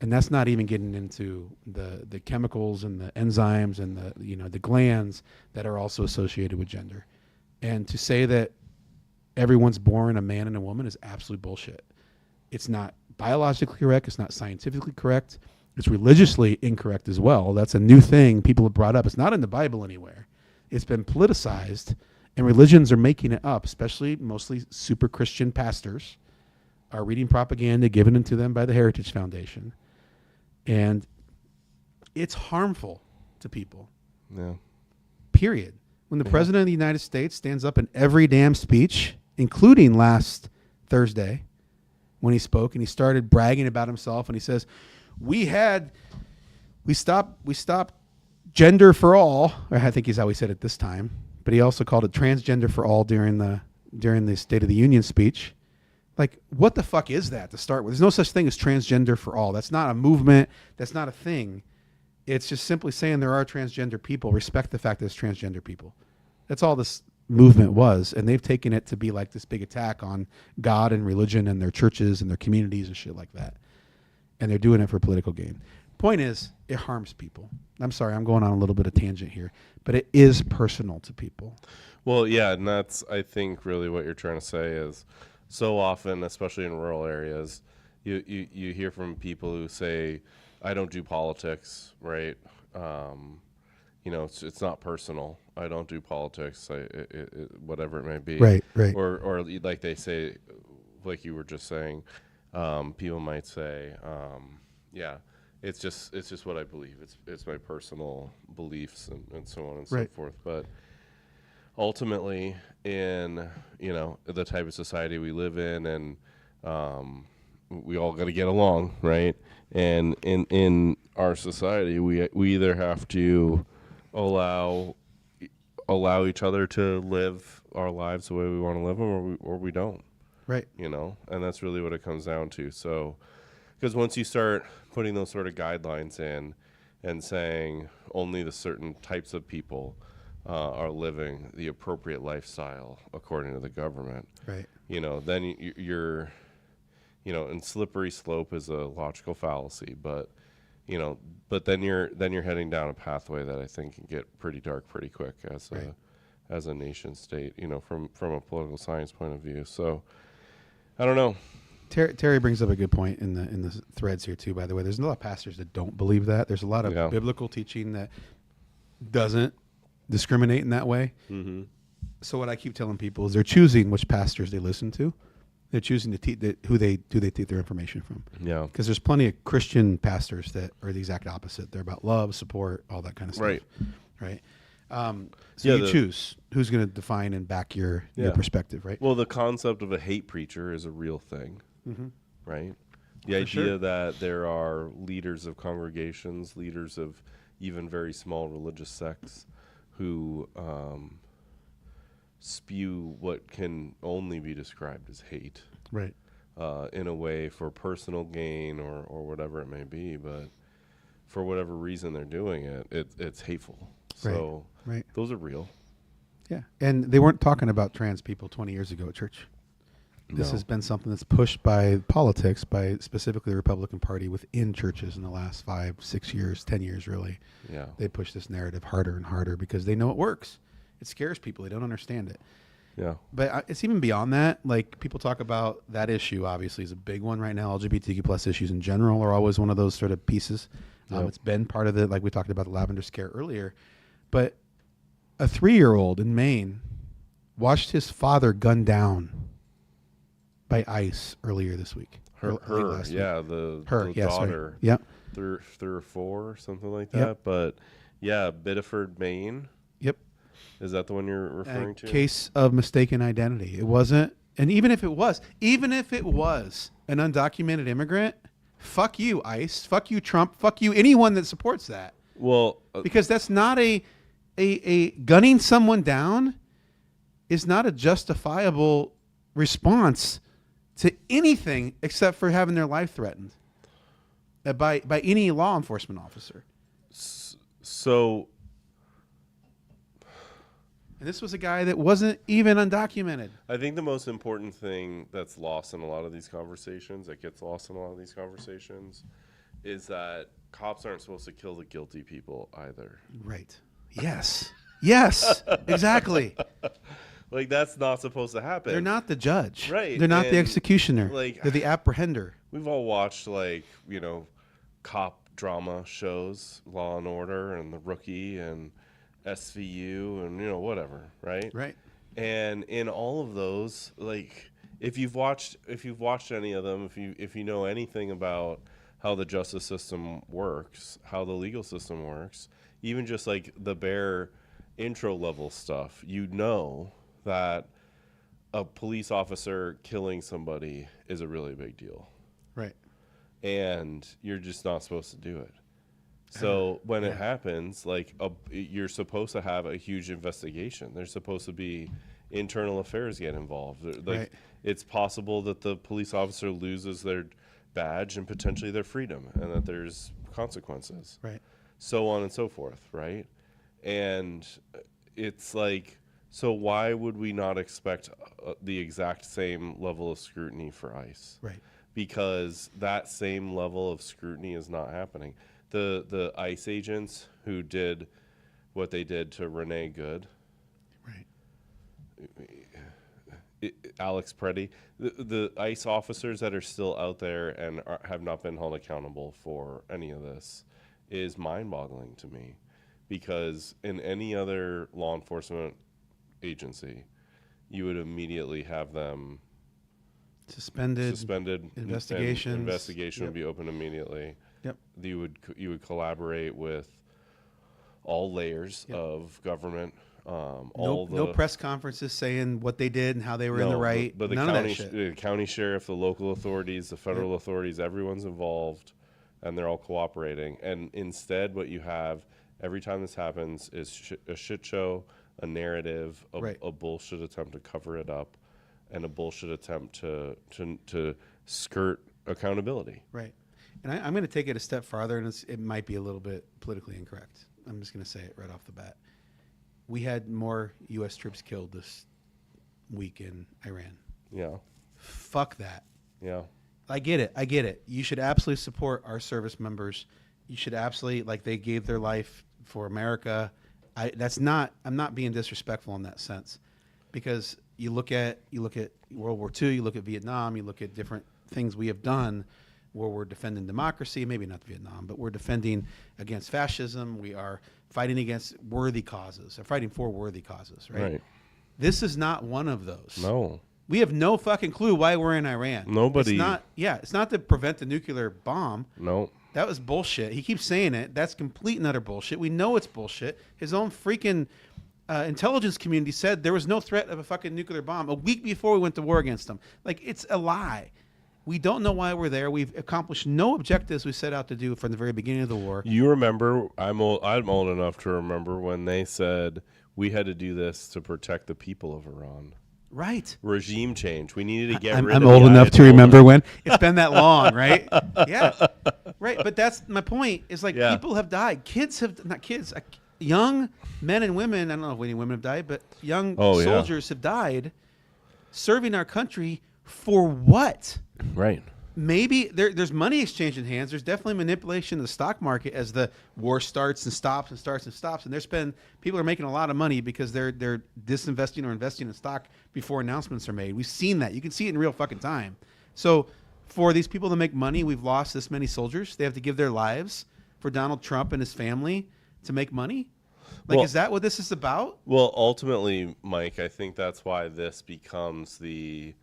And that's not even getting into the chemicals and the enzymes and the glands that are also associated with gender. And to say that everyone's born a man and a woman is absolute bullshit. It's not biologically correct. It's not scientifically correct. It's religiously incorrect as well. That's a new thing people have brought up. It's not in the Bible anywhere. It's been politicized, and religions are making it up, especially mostly super Christian pastors are reading propaganda given to them by the Heritage Foundation. And it's harmful to people. Yeah. Period. When the President of the United States stands up in every damn speech, including last Thursday when he spoke and he started bragging about himself, and he says, we stopped gender for all, or I think is how he said it this time, but he also called it transgender for all during the State of the Union speech. Like, what the fuck is that to start with? There's no such thing as transgender for all. That's not a movement. That's not a thing. It's just simply saying there are transgender people. Respect the fact that there's transgender people. That's all this movement was. And they've taken it to be like this big attack on God and religion and their churches and their communities and shit like that. And they're doing it for political gain. Point is, it harms people. I'm sorry, I'm going on a little bit of tangent here, but it is personal to people. Well, yeah, and that's, I think, really what you're trying to say is, so often, especially in rural areas, you hear from people who say, I don't do politics, right? It's not personal. I don't do politics, whatever it may be. Right, right. Or like they say, like you were just saying, people might say, it's just what I believe. It's my personal beliefs and so on and so forth. But ultimately, in the type of society we live in, and we all got to get along, right? And in our society, we either have to allow each other to live our lives the way we want to live them, or we don't, right? And that's really what it comes down to. So, because once you start putting those sort of guidelines in and saying only the certain types of people are living the appropriate lifestyle according to the government, right? Then you're, and slippery slope is a logical fallacy, but then you're heading down a pathway that I think can get pretty dark pretty quick as a nation state, from a political science point of view. So I don't know. Terry brings up a good point in the threads here too. By the way, there's a lot of pastors that don't believe that. There's a lot of biblical teaching that doesn't discriminate in that way. Mm-hmm. So what I keep telling people is they're choosing which pastors they listen to. They're choosing to who they take their information from. Yeah, because there's plenty of Christian pastors that are the exact opposite. They're about love, support, all that kind of stuff. Right. So you choose who's going to define and back your perspective, right? Well, the concept of a hate preacher is a real thing. Mm-hmm. right? The For idea sure. that there are leaders of congregations, leaders of even very small religious sects who spew what can only be described as hate Right. in a way for personal gain or whatever it may be, but for whatever reason they're doing it, it's hateful. So Right. those are real. Yeah. And they weren't talking about trans people 20 years ago at church. This No. has been something that's pushed by politics, by specifically the Republican Party within churches in the last 5, 6 years, 10 years, really. Yeah. They push this narrative harder and harder because they know it works. It scares people. They don't understand it. Yeah. But it's even beyond that. Like, people talk about that issue, obviously, is a big one right now. LGBTQ plus issues in general are always one of those sort of pieces. Yep. It's been part of the, like we talked about the lavender scare earlier. But a 3-year-old in Maine watched his father gunned down by ICE earlier this week. Her, last week. yeah, the Yeah, sorry. daughter, Yep. 3 or 4, something like that. Yep. But yeah, Biddeford, Maine. Yep. Is that the one you're A referring to? case of mistaken identity. It wasn't, and even if it was an undocumented immigrant, fuck you, ICE. Fuck you, Trump. Fuck you, anyone that supports that. Well, Because that's not a gunning someone down is not a justifiable response to anything except for having their life threatened by any law enforcement officer. so And this was a guy that wasn't even undocumented. I think the most important thing that's lost in a lot of these conversations, that gets lost in a lot of these conversations, is that cops aren't supposed to kill the guilty people either. Right. Yes. Yes. Exactly. Like, that's not supposed to happen. They're not the judge. Right, They're not the and, executioner. like, They're the apprehender. We've all watched, like, cop drama shows, Law and Order and The Rookie and SVU and, whatever, right? Right. And in all of those, like, if you've watched any of them, if you know anything about how the justice system works, how the legal system works, even just like the bare intro level stuff, that a police officer killing somebody is a really big deal. Right. And you're just not supposed to do it. So when it happens, like, you're supposed to have a huge investigation. There's supposed to be internal affairs get involved. Like, Right. It's possible that the police officer loses their badge and potentially their freedom, and that there's consequences. Right. So on and so forth, right? And it's like, so why would we not expect the exact same level of scrutiny for ICE? Right. Because that same level of scrutiny is not happening. The ICE agents who did what they did to Renee Good, Right. Alex Preddy, the ICE officers that are still out there and have not been held accountable for any of this is mind-boggling to me. Because in any other law enforcement agency, you would immediately have them Suspended. Investigation Investigations. would be open immediately. Yep. You would collaborate with all layers Yep. of government. No press conferences saying what they did and how they were in the right. But the None county, of that shit. the county sheriff, the local authorities, the federal authorities, everyone's involved, and they're all cooperating. And instead, what you have every time this happens is a shit show, a narrative, a bullshit attempt to cover it up, and a bullshit attempt to skirt accountability. Right. And I'm going to take it a step farther, and it might be a little bit politically incorrect. I'm just going to say it right off the bat. We had more U.S. troops killed this week in Iran. Yeah. Fuck that. Yeah. I get it. You should absolutely support our service members. You should absolutely, like, they gave their life for America. I'm not being disrespectful in that sense, because you look at World War II, you look at Vietnam, you look at different things we have done where we're defending democracy, maybe not Vietnam, but we're defending against fascism. We are fighting against worthy causes, or fighting for worthy causes, right? This is not one of those. No. We have no fucking clue why we're in Iran. Nobody. It's not to prevent the nuclear bomb. No. That was bullshit. He keeps saying it. That's complete and utter bullshit. We know it's bullshit. His own freaking intelligence community said there was no threat of a fucking nuclear bomb a week before we went to war against them. Like, it's a lie. We don't know why we're there. We've accomplished no objectives we set out to do from the very beginning of the war. You remember? I'm old enough to remember when they said we had to do this to protect the people of Iran. Right. Regime change. We needed to get rid I'm of old the enough to Ayatollah. remember when. It's been that long, right? Yeah. Right. But that's my point. Is like people have died. Kids have, not kids, young men and women, I don't know if any women have died, but young soldiers have died serving our country for what? Right. Maybe there's money exchanging hands. There's definitely manipulation of the stock market as the war starts and stops and starts and stops. And people are making a lot of money because they're disinvesting or investing in stock before announcements are made. We've seen that. You can see it in real fucking time. So for these people to make money, we've lost this many soldiers. They have to give their lives for Donald Trump and his family to make money. Like, is that what this is about? Well, ultimately, Mike, I think that's why this becomes the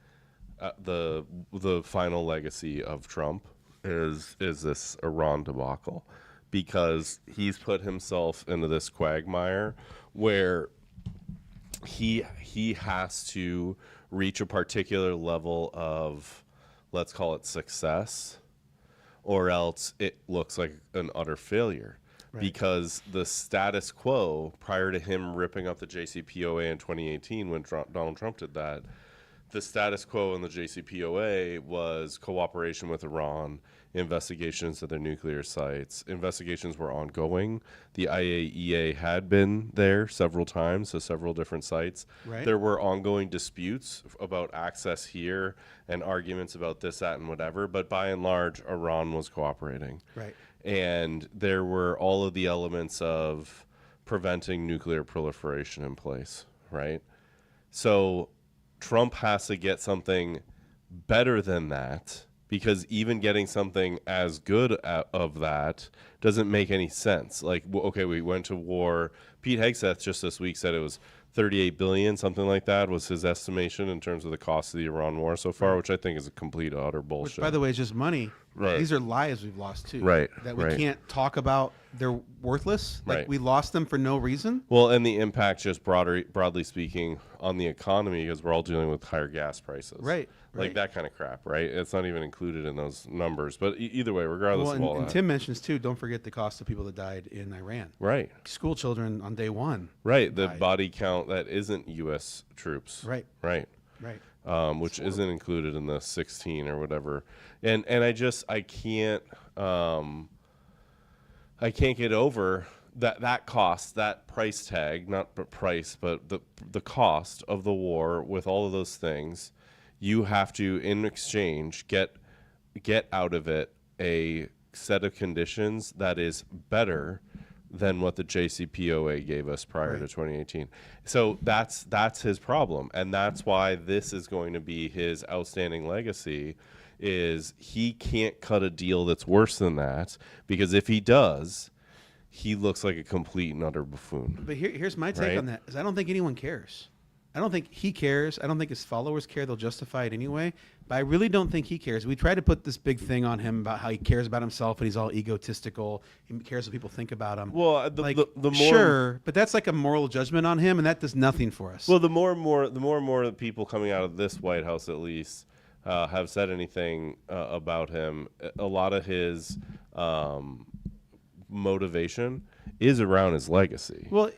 final legacy of Trump is this Iran debacle, because he's put himself into this quagmire where he has to reach a particular level of, let's call it, success, or else it looks like an utter failure. Right. Because the status quo prior to him ripping up the JCPOA in 2018 when Donald Trump did that, the status quo in the JCPOA was cooperation with Iran, investigations at their nuclear sites. Investigations were ongoing. The IAEA had been there several times, so several different sites. Right. There were ongoing disputes about access here and arguments about this, that, and whatever. But by and large, Iran was cooperating. Right. And there were all of the elements of preventing nuclear proliferation in place, right? So Trump has to get something better than that, because even getting something as good of that doesn't make any sense. Like, okay, we went to war. Pete Hegseth just this week said it was $38 billion, something like that, was his estimation in terms of the cost of the Iran war so far, which I think is a complete utter bullshit. Which, by the way, is just money. Right. These are lives we've lost too. Right. That we can't talk about. They're worthless. Like, we lost them for no reason. Well, and the impact, just broadly speaking, on the economy, because we're all dealing with higher gas prices. Right. Like that kind of crap, right? It's not even included in those numbers. But either way, regardless of all that. And Tim mentions too, don't forget the cost of people that died in Iran. Right. School children on day one. Right. The body count that isn't U.S. troops. Right. Right. Right. Which isn't included in the 16 or whatever. And I can't get over that cost, that price tag, not price, but the cost of the war with all of those things. You have to, in exchange, get out of it a set of conditions that is better than what the JCPOA gave us prior to 2018. So that's his problem, and that's why this is going to be his outstanding legacy, is he can't cut a deal that's worse than that, because if he does, he looks like a complete and utter buffoon. But here's my take on that, is I don't think anyone cares. I don't think he cares. I don't think his followers care. They'll justify it anyway. But I really don't think he cares. We try to put this big thing on him about how he cares about himself and he's all egotistical. He cares what people think about him. Well, the more, sure, but that's like a moral judgment on him, and that does nothing for us. Well, the more and more people coming out of this White House, at least, have said anything about him, a lot of his motivation is around his legacy. Well,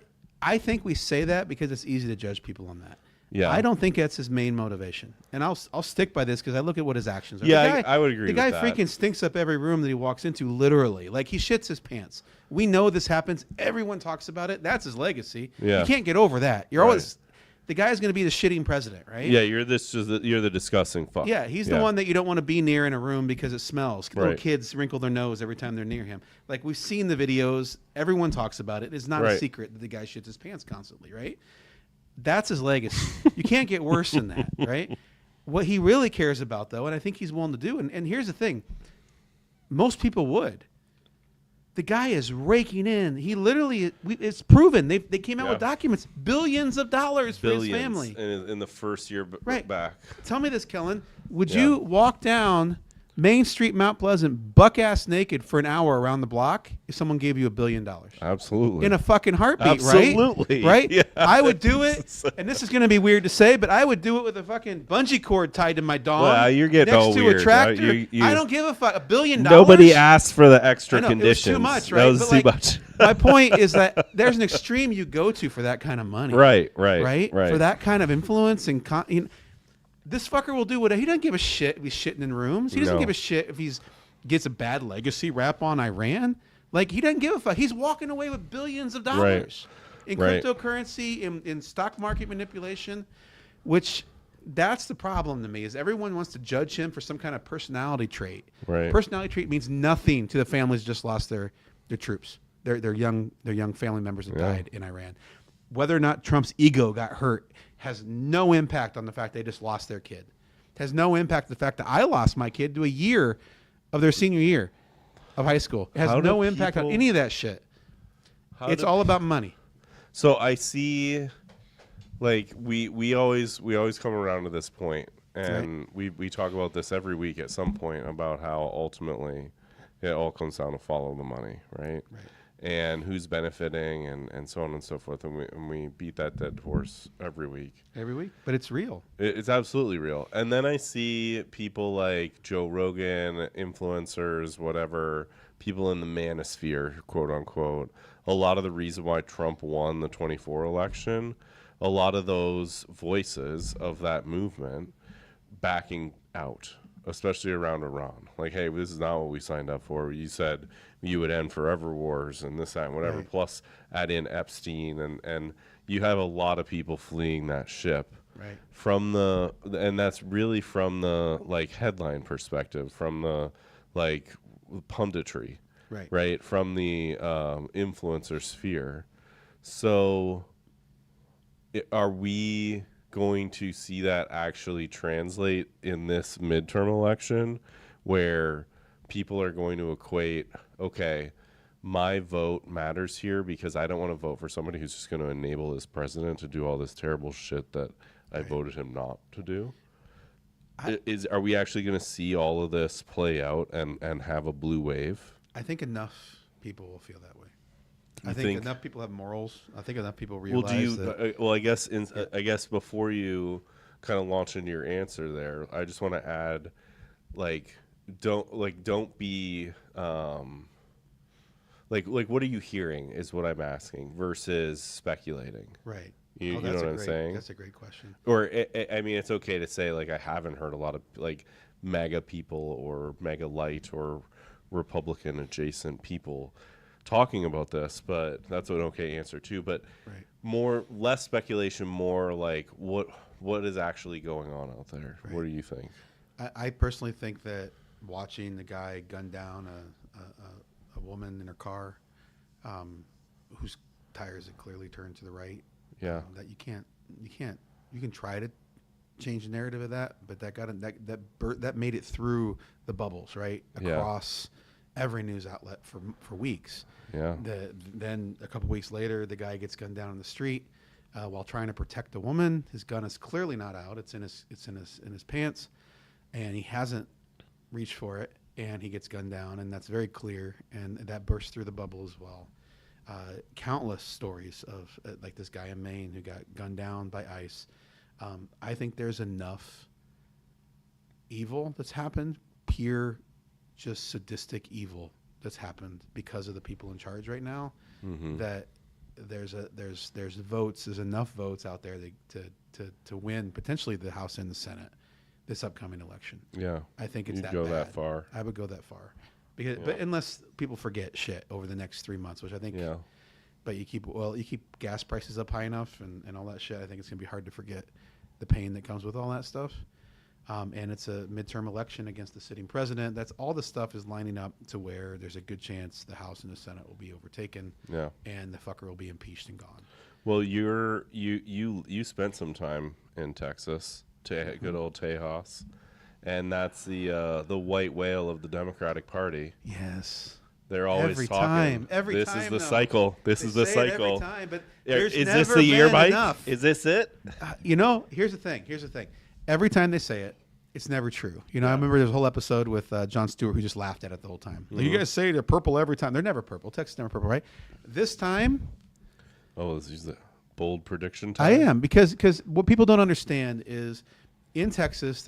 I think we say that because it's easy to judge people on that. Yeah, I don't think that's his main motivation, and I'll stick by this because I look at what his actions are. Yeah, I would agree. The guy with that. freaking stinks up every room that he walks into, literally. Like, he shits his pants. We know this happens. Everyone talks about it. That's his legacy. Yeah. You can't get over that. You're always the guy's going to be the shitting president, right? Yeah, you're the disgusting fuck. Yeah, he's the one that you don't want to be near in a room because it smells. Right. Little kids wrinkle their nose every time they're near him. Like, we've seen the videos. Everyone talks about it. It's not a secret that the guy shits his pants constantly, right? That's his legacy. You can't get worse than that, right? What he really cares about, though, and I think he's willing to do, and here's the thing. Most people would. The guy is raking in. He literally, it's proven. They came out with documents. Billions of dollars for his family. In the first year back. Tell me this, Kellen. Would you walk down Main Street, Mount Pleasant, buck ass naked for an hour around the block if someone gave you $1 billion. Absolutely. In a fucking heartbeat, Absolutely. right? Yeah. I would do it, and this is going to be weird to say, but I would do it with a fucking bungee cord tied to my dong. Well, you're getting next all to weird. a tractor. You- I don't give a fuck. $1 billion. Nobody asked for the extra I know, conditions. it was too much, That right? was But, too like, much. my point is that there's an extreme you go to for that kind of money. Right. For that kind of influence and this fucker will do whatever. He doesn't give a shit if he's shitting in rooms. He doesn't give a shit if he's gets a bad legacy rap on Iran. Like, he doesn't give a fuck. He's walking away with billions of dollars in cryptocurrency, in stock market manipulation, which that's the problem to me is everyone wants to judge him for some kind of personality trait. Right. Personality trait means nothing to the families just lost their troops, their young family members that died in Iran. Whether or not Trump's ego got hurt has no impact on the fact they just lost their kid. It has no impact on the fact that I lost my kid to a year of their senior year of high school. It has no impact on any of that shit. It's all about money. So I see, like we always come around to this point, and we talk about this every week at some point about how ultimately it all comes down to follow the money, right? And who's benefiting and so on and so forth. And we beat that dead horse every week. Every week? But it's real. It's absolutely real. And then I see people like Joe Rogan, influencers, whatever, people in the manosphere, quote unquote. A lot of the reason why Trump won the 24 election, a lot of those voices of that movement backing out, especially around Iran. Like, hey, this is not what we signed up for. You said you would end forever wars and this, that, and whatever. Plus add in Epstein, and you have a lot of people fleeing that ship. Right. And that's really from the like headline perspective, from the like punditry, right? From the influencer sphere. So are we going to see that actually translate in this midterm election where people are going to equate, okay, my vote matters here because I don't want to vote for somebody who's just going to enable this president to do all this terrible shit that I voted him not to do? Are we actually going to see all of this play out and have a blue wave? I think enough people will feel that way. I think enough people have morals. I think enough people realize that. Well, I guess before you kind of launch into your answer there, I just want to add, don't be what are you hearing is what I'm asking versus speculating. Right. You know what I'm saying? That's a great question. Or I mean, it's okay to say like I haven't heard a lot of like MAGA people or MAGA light or Republican adjacent people talking about this, but that's an okay answer too. But less speculation, more like what is actually going on out there? Right. What do you think? I personally think that watching the guy gun down a woman in her car, whose tires had clearly turned to the right. Yeah. That you can try to change the narrative of that, but that made it through the bubbles, right? Across every news outlet for weeks. Yeah. Then a couple weeks later, the guy gets gunned down in the street while trying to protect a woman. His gun is clearly not out. It's in his pants, and he hasn't reached for it, and he gets gunned down, and that's very clear, and that bursts through the bubble as well. Countless stories of like this guy in Maine who got gunned down by ICE. I think there's enough evil that's happened, pure, just sadistic evil that's happened because of the people in charge right now. Mm-hmm. That there's enough votes out there to win potentially the House and the Senate this upcoming election. Yeah, I think it's that bad. That far. I would go that far. Because, but unless people forget shit over the next 3 months, which I think, but you keep gas prices up high enough and all that shit. I think it's gonna be hard to forget the pain that comes with all that stuff. And it's a midterm election against the sitting president. That's all the stuff is lining up to where there's a good chance the House and the Senate will be overtaken. Yeah, and the fucker will be impeached and gone. Well, you spent some time in Texas, good old Tejas. And that's the white whale of the Democratic Party. Yes. They're always talking. Every time. This is the cycle. This is the cycle. Every time, but there's is never this the year, been Mike? enough. Is this it? Here's the thing. Every time they say it, It's never true. You know, I remember there's a whole episode with Jon Stewart who just laughed at it the whole time. Like, you guys say they're purple every time. They're never purple. Texas is never purple, right? This time, this is the bold prediction time. I am, because what people don't understand is in Texas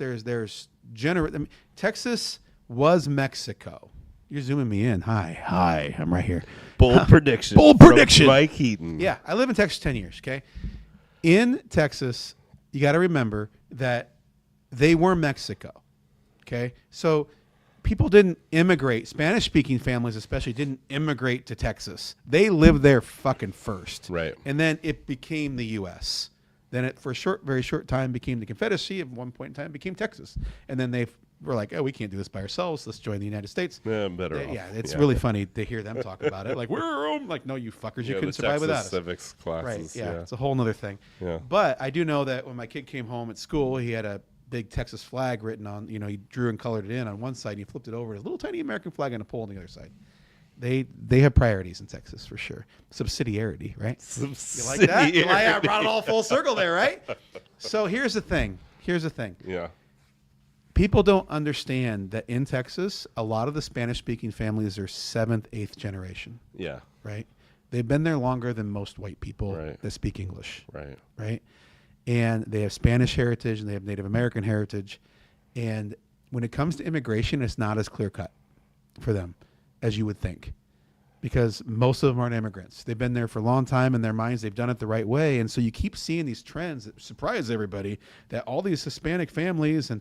Texas was Mexico. You're zooming me in. Hi, I'm right here. Bold prediction. Bold prediction. Mike Heaton. Yeah, I live in Texas 10 years. Okay, in Texas, you got to remember that they were Mexico. Okay, so people didn't immigrate. Spanish-speaking families, especially, didn't immigrate to Texas. They lived there fucking first. Right. And then it became the U.S. Then it, for a very short time, became the Confederacy. At one point in time, it became Texas. And then they were like, oh, we can't do this by ourselves. Let's join the United States. Yeah, better off. Yeah, it's really funny to hear them talk about it. Like, we're our own. Like, no, you fuckers, you couldn't survive without us. Civics classes. Right, yeah, it's a whole other thing. Yeah. But I do know that when my kid came home at school, he had a big Texas flag written on, he drew and colored it in on one side, and he flipped it over, a little tiny American flag on a pole on the other side. They have priorities in Texas for sure. Subsidiarity, right? You like that? I brought it all full circle there, right? So here's the thing. Yeah. People don't understand that in Texas, a lot of the Spanish-speaking families are 7th, 8th generation. Yeah. Right? They've been there longer than most white people that speak English. Right. Right? And they have Spanish heritage and they have Native American heritage. And when it comes to immigration, it's not as clear-cut for them as you would think, because most of them aren't immigrants. They've been there for a long time in their minds. They've done it the right way. And so you keep seeing these trends that surprise everybody, that all these Hispanic families and,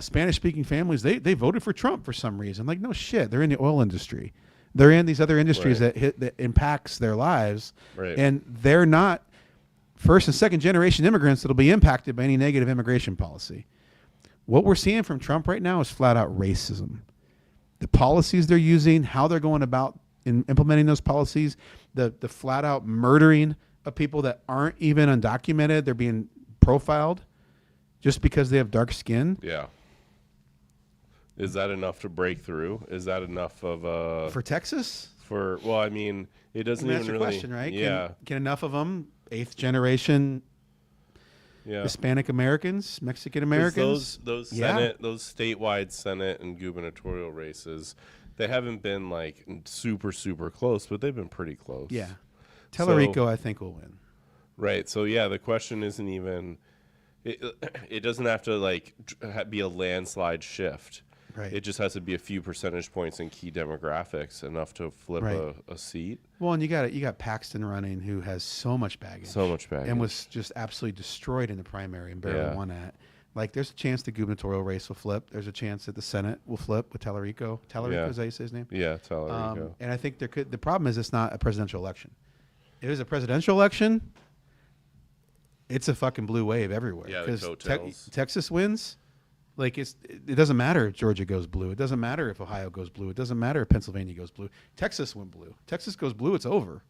Spanish-speaking families, they voted for Trump for some reason. Like, no shit. They're in the oil industry. They're in these other industries that impacts their lives. Right. And they're not first and second generation immigrants that'll be impacted by any negative immigration policy. What we're seeing from Trump right now is flat out racism. The policies they're using, how they're going about in implementing those policies, the flat out murdering of people that aren't even undocumented. They're being profiled just because they have dark skin. Yeah. Is that enough to break through? Is that enough of a... For Texas? Well, I mean, it doesn't even that's really... That's the question, right? Yeah. Can enough of them, 8th generation Hispanic Americans, Mexican Americans? Those Senate, those statewide Senate and gubernatorial races, they haven't been like super, super close, but they've been pretty close. Yeah. Tellerico, I think, will win. Right. So, yeah, the question isn't even... It doesn't have to be a landslide shift. Right. It just has to be a few percentage points in key demographics, enough to flip a seat. Well, and you got Paxton running, who has so much baggage. And was just absolutely destroyed in the primary and barely won that. Like, there's a chance the gubernatorial race will flip. There's a chance that the Senate will flip with Tellerico. Tellerico, is that how you say his name? Yeah, Tellerico. And I think the problem is it's not a presidential election. If it was a presidential election, it's a fucking blue wave everywhere. Yeah, because Texas wins. Like, it doesn't matter if Georgia goes blue. It doesn't matter if Ohio goes blue. It doesn't matter if Pennsylvania goes blue. Texas went blue. Texas goes blue, it's over.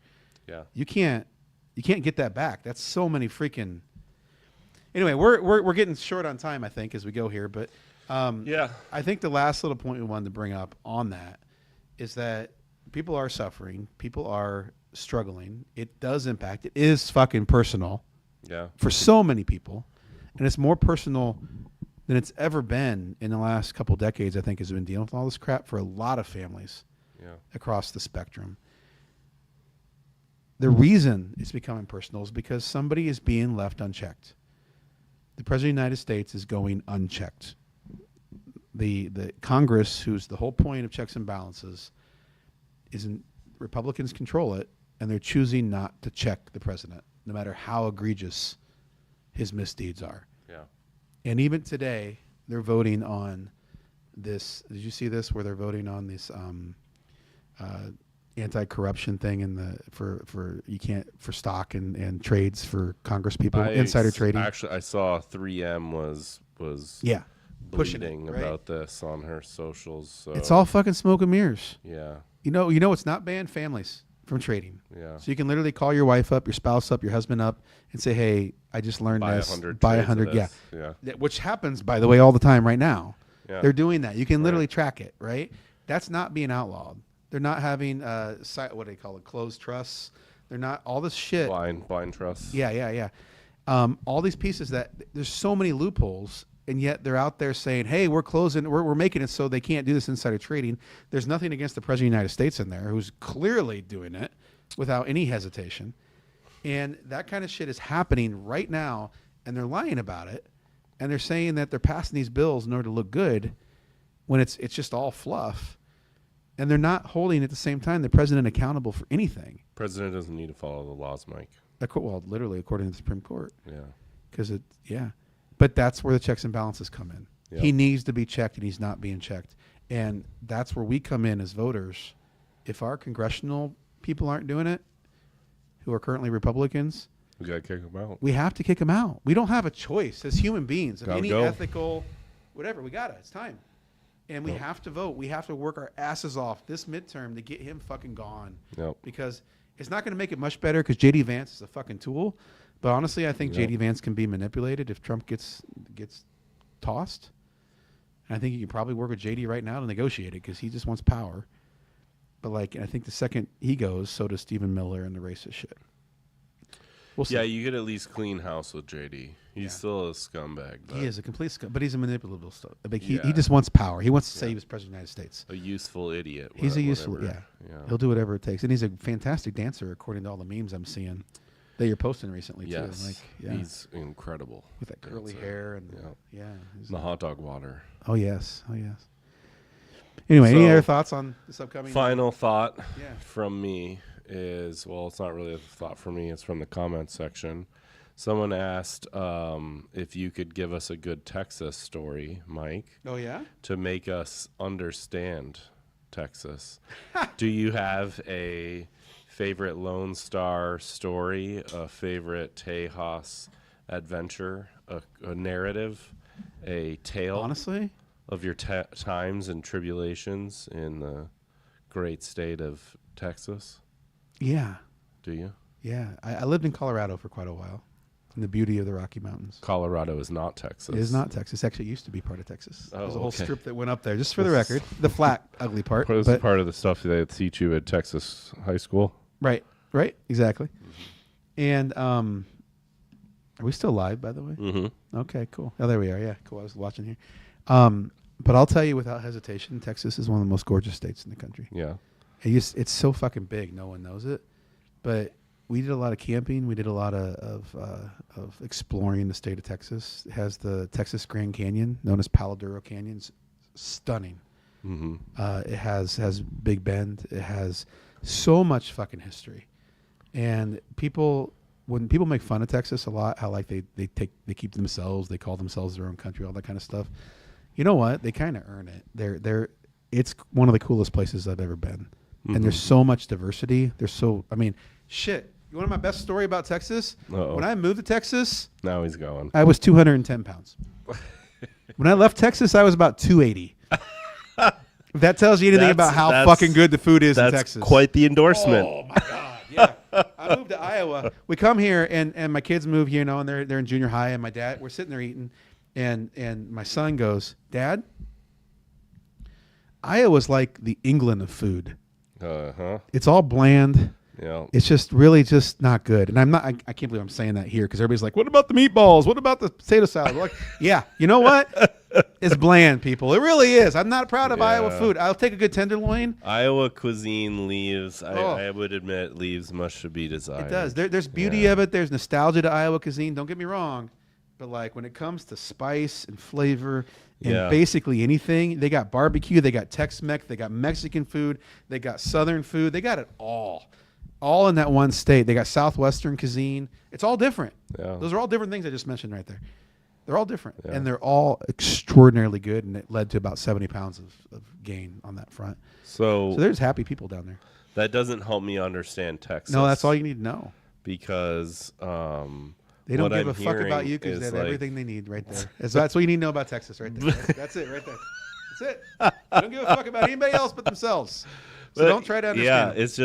Yeah. You can't get that back. That's so many freaking. Anyway, we're getting short on time, I think, as we go here. But I think the last little point we wanted to bring up on that is that people are suffering. People are struggling. It does impact. It is fucking personal. Yeah. For so many people, and it's more personal than it's ever been in the last couple decades. I think has been dealing with all this crap for a lot of families across the spectrum. The reason it's becoming personal is because somebody is being left unchecked. The President of the United States is going unchecked. The Congress, who's the whole point of checks and balances, Republicans control it, and they're choosing not to check the president, no matter how egregious his misdeeds are. Yeah. And even today, they're voting on this. Did you see this? Where they're voting on this anti-corruption thing for stock and trades for Congress people, insider trading. Actually, I saw 3M was pushing about this on her socials. So. It's all fucking smoke and mirrors. Yeah. You know it's not banned families from trading. Yeah. So you can literally call your wife up, your spouse up, your husband up, and say, "Hey, I just learned this. Buy 100." Yeah. Which happens, by the way, all the time right now. Yeah. They're doing that. You can literally track it, right? That's not being outlawed. They're not having what do they call it? Closed trusts. They're not all this shit. Blind trusts. Yeah. All these pieces that there's so many loopholes and yet they're out there saying, hey, we're closing, we're making it so they can't do this insider trading. There's nothing against the President of the United States in there, who's clearly doing it without any hesitation. And that kind of shit is happening right now, and they're lying about it. And they're saying that they're passing these bills in order to look good when it's just all fluff. And they're not holding at the same time the president accountable for anything. President doesn't need to follow the laws, Mike. Well, literally, according to the Supreme Court. Yeah. But that's where the checks and balances come in. Yep. He needs to be checked, and he's not being checked. And that's where we come in as voters. If our congressional people aren't doing it, who are currently Republicans, We got to kick him out. we have to kick them out. We don't have a choice as human beings. Of Gotta any go. ethical, whatever, we got it. It's time. And we have to vote. We have to work our asses off this midterm to get him fucking gone. Yep. Because it's not going to make it much better because J.D. Vance is a fucking tool. But honestly, I think Yep. J.D. Vance can be manipulated if Trump gets tossed. And I think you can probably work with J.D. right now to negotiate it because he just wants power. But I think the second he goes, so does Stephen Miller and the racist shit. We'll see. Yeah, you could at least clean house with JD. He's still a scumbag. But He is a complete scum, but he's a manipulable stuff. He Yeah. just wants power. He wants to say he was president of the United States. a useful idiot. He's a useful, whatever. He'll do whatever it takes, and he's a fantastic dancer, according to all the memes I'm seeing that you're posting recently Yes. too. He's incredible. With that curly dancer. hair and Yeah. he's- The hot dog water. Oh yes. Anyway, any So, other thoughts on this upcoming? Final thought Yeah. from me is, well, it's not really a thought from me. It's from the comments section. Someone asked if you could give us a good Texas story, Mike, Oh yeah. to make us understand Texas. Do you have a favorite Lone Star story, a favorite Tejas adventure, a narrative, a tale Honestly, of your times and tribulations in the great state of Texas? yeah. Do you? Yeah. I lived in Colorado for quite a while, in the beauty of the Rocky Mountains. Colorado is not Texas. It is not Texas. Actually, it used to be part of Texas. Oh, There's a whole okay. strip that went up there, just for the record. The flat, ugly part. This is but- part of the stuff they teach you at Texas high school. Right, exactly. And are we still live, by the way? Mm-hmm. Okay, cool. Oh, there we are. Yeah, cool. I was watching here. But I'll tell you without hesitation, Texas is one of the most gorgeous states in the country. Yeah. It's so fucking big, no one knows it. But we did a lot of camping. We did a lot of exploring the state of Texas. It has the Texas Grand Canyon, known as Palo Duro Canyon. It's stunning. Mm-hmm. It has Big Bend. It has so much fucking history. And when people make fun of Texas a lot, how like they keep themselves, they call themselves their own country, all that kind of stuff. You know what? They kind of earn it. It's one of the coolest places I've ever been. Mm-hmm. And there's so much diversity. Shit. You want my best story about Texas? Uh-oh. When I moved to Texas, Now he's going. I was 210 pounds. When I left Texas, I was about 280. If that tells you anything about how fucking good the food is in Texas. That's quite the endorsement. Oh my God! Yeah, I moved to Iowa. We come here, and my kids move here, and they're in junior high, and my dad, we're sitting there eating, and my son goes, "Dad, Iowa's like the England of food. Uh-huh. It's all bland. Yeah. It's just really just not good." And I can't believe I'm saying that here because everybody's like, "What about the meatballs? What about the potato salad?" We're like, yeah, you know what? It's bland, people. It really is. I'm not proud of Iowa food. I'll take a good tenderloin. Iowa cuisine leaves, Oh. I would admit, leaves much to be desired. It does. There's beauty of it. There's nostalgia to Iowa cuisine. Don't get me wrong. But like when it comes to spice and flavor and basically anything, they got barbecue, they got Tex-Mex, they got Mexican food, they got Southern food. They got it all in that one state. They got Southwestern cuisine. It's all different. Yeah. Those are all different things I just mentioned right there. They're all different. Yeah. And they're all extraordinarily good. And it led to about 70 pounds of gain on that front. So there's happy people down there. that doesn't help me understand Texas. No, that's all you need to know. Because They don't what give I'm a fuck about hearing you because is they have like- everything they need right there. That's what you need to know about Texas right there. That's it right there. That's it. They don't give a fuck about anybody else but themselves. So But, don't try to understand. Yeah, it's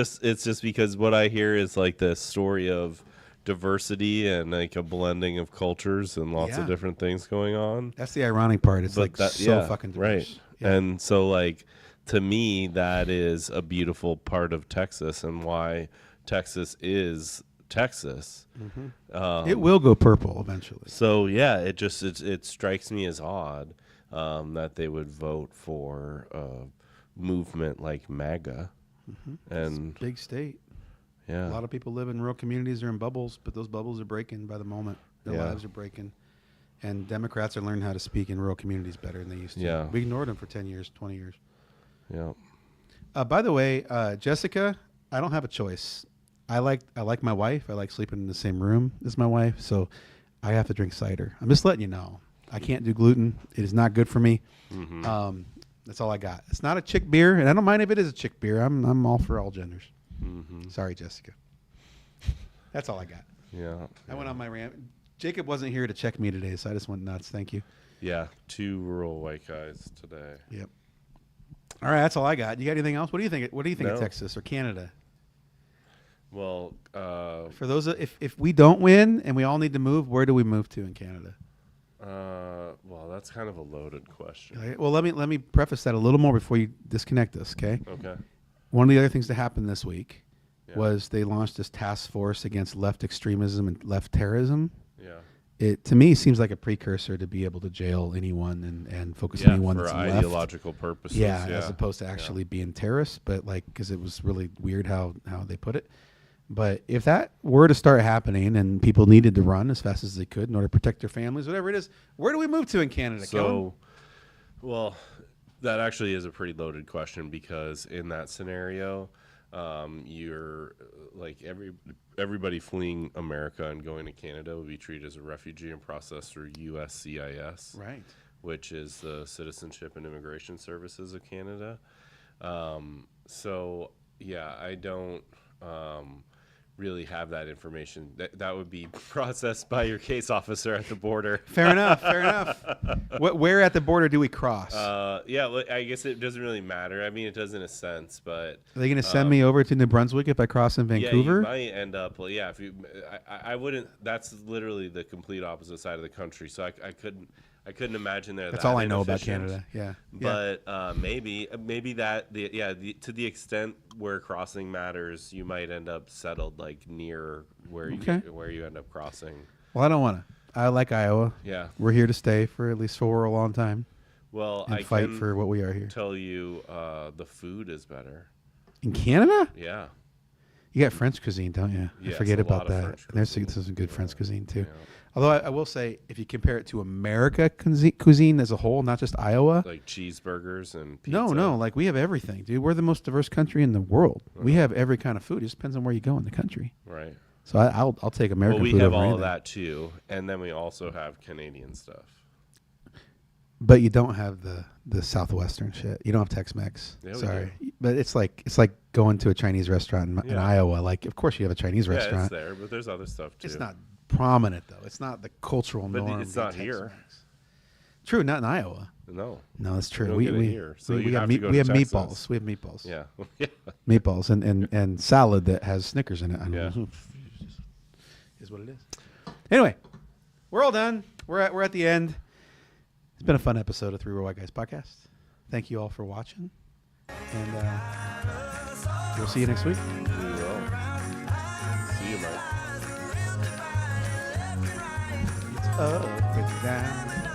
just because what I hear is like the story of diversity and like a blending of cultures and lots Yeah. of different things going on. That's the ironic part. It's like so fucking diverse. Right. Yeah. And so like to me that is a beautiful part of Texas and why Texas is Texas. It will go purple eventually. So yeah, it strikes me as odd that they would vote for a movement like MAGA, and Big state. yeah, A lot of people live in rural communities or in bubbles, but those bubbles are breaking by the moment. Their Yeah. lives are breaking. And Democrats are learning how to speak in rural communities better than they used to. Yeah. We ignored them for 10 years, 20 years. yeah. By the way, Jessica, I don't have a choice. I like my wife. I like sleeping in the same room as my wife, so I have to drink cider. I'm just letting you know. I can't do gluten. It is not good for me. That's all I got. It's not a chick beer, and I don't mind if it is a chick beer. I'm all for all genders. Sorry, Jessica. That's all I got. Yeah. I went on my rant. Jacob wasn't here to check me today, so I just went nuts. Thank you. Yeah. 2 rural white guys today. Yep. All right, that's all I got. You got anything else? What do you think? What do you think of No. Texas or Canada? Well, For those, if we don't win and we all need to move, where do we move to in Canada? well, that's kind of a loaded question. Okay, well, let me preface that a little more before you disconnect us. Okay. Okay. One of the other things that happened this week Yeah. was they launched this task force against left extremism and left terrorism. Yeah. It to me seems like a precursor to be able to jail anyone and focus Yeah, anyone for that's left. ideological purposes. Yeah, Yeah, as opposed to actually being terrorists, but like because it was really weird how they put it. But if that were to start happening and people needed to run as fast as they could in order to protect their families, whatever it is, where do we move to in Canada? Kellen? So, well, that actually is a pretty loaded question because in that scenario, you're like everybody fleeing America and going to Canada would be treated as a refugee and processed through USCIS, right. which is the Citizenship and Immigration Services of Canada. So yeah, I don't really have that information. That would be processed by your case officer at the border. Fair enough. Fair enough. Where at the border do we cross? Yeah, well, I guess it doesn't really matter. I mean, it does in a sense, but Are they going to send me over to New Brunswick if I cross in Vancouver? Yeah, you might end up. Well, yeah, if you, I wouldn't. That's literally the complete opposite side of the country. So I couldn't imagine there. That's all I know about Canada. Yeah. But maybe that to the extent where crossing matters, you might end up settled like near where you end up crossing. Well, I don't want to. I like Iowa. Yeah. We're here to stay for at least for a long time. Well, and I fight can for what we are here. tell you, the food is better. In Canada? Yeah. You got French cuisine, don't you? Yes, I forget a lot about of that. French There's cuisine. some good French cuisine too. Yeah. Although I will say, if you compare it to America cuisine as a whole, not just Iowa. Like cheeseburgers and pizza. No, like we have everything, dude. We're the most diverse country in the world. We have every kind of food. It just depends on where you go in the country. Right. So I'll take American Well, we food have over all anything. of that too, and then we also have Canadian stuff. But you don't have the southwestern shit. You don't have Tex-Mex. Yeah, we Sorry, but it's like going to a Chinese restaurant in Iowa. Like, of course you have a Chinese Yeah, restaurant. it's there, but there's other stuff too. It's not prominent though. It's not the cultural But norm. it's to not Tex-Mex. here. True, not in Iowa. No. No, that's true. don't We get it here. So you got have to go we to have Texas. meatballs. We have meatballs. Yeah. Yeah. Meatballs and salad that has Snickers in it. I don't Yeah. know. Is what it is. Anyway, we're all done. We're at the end. It's been a fun episode of Three Real White Guys podcast. Thank you all for watching, and we'll see you next week. We will. See you, Mike. It's up and down.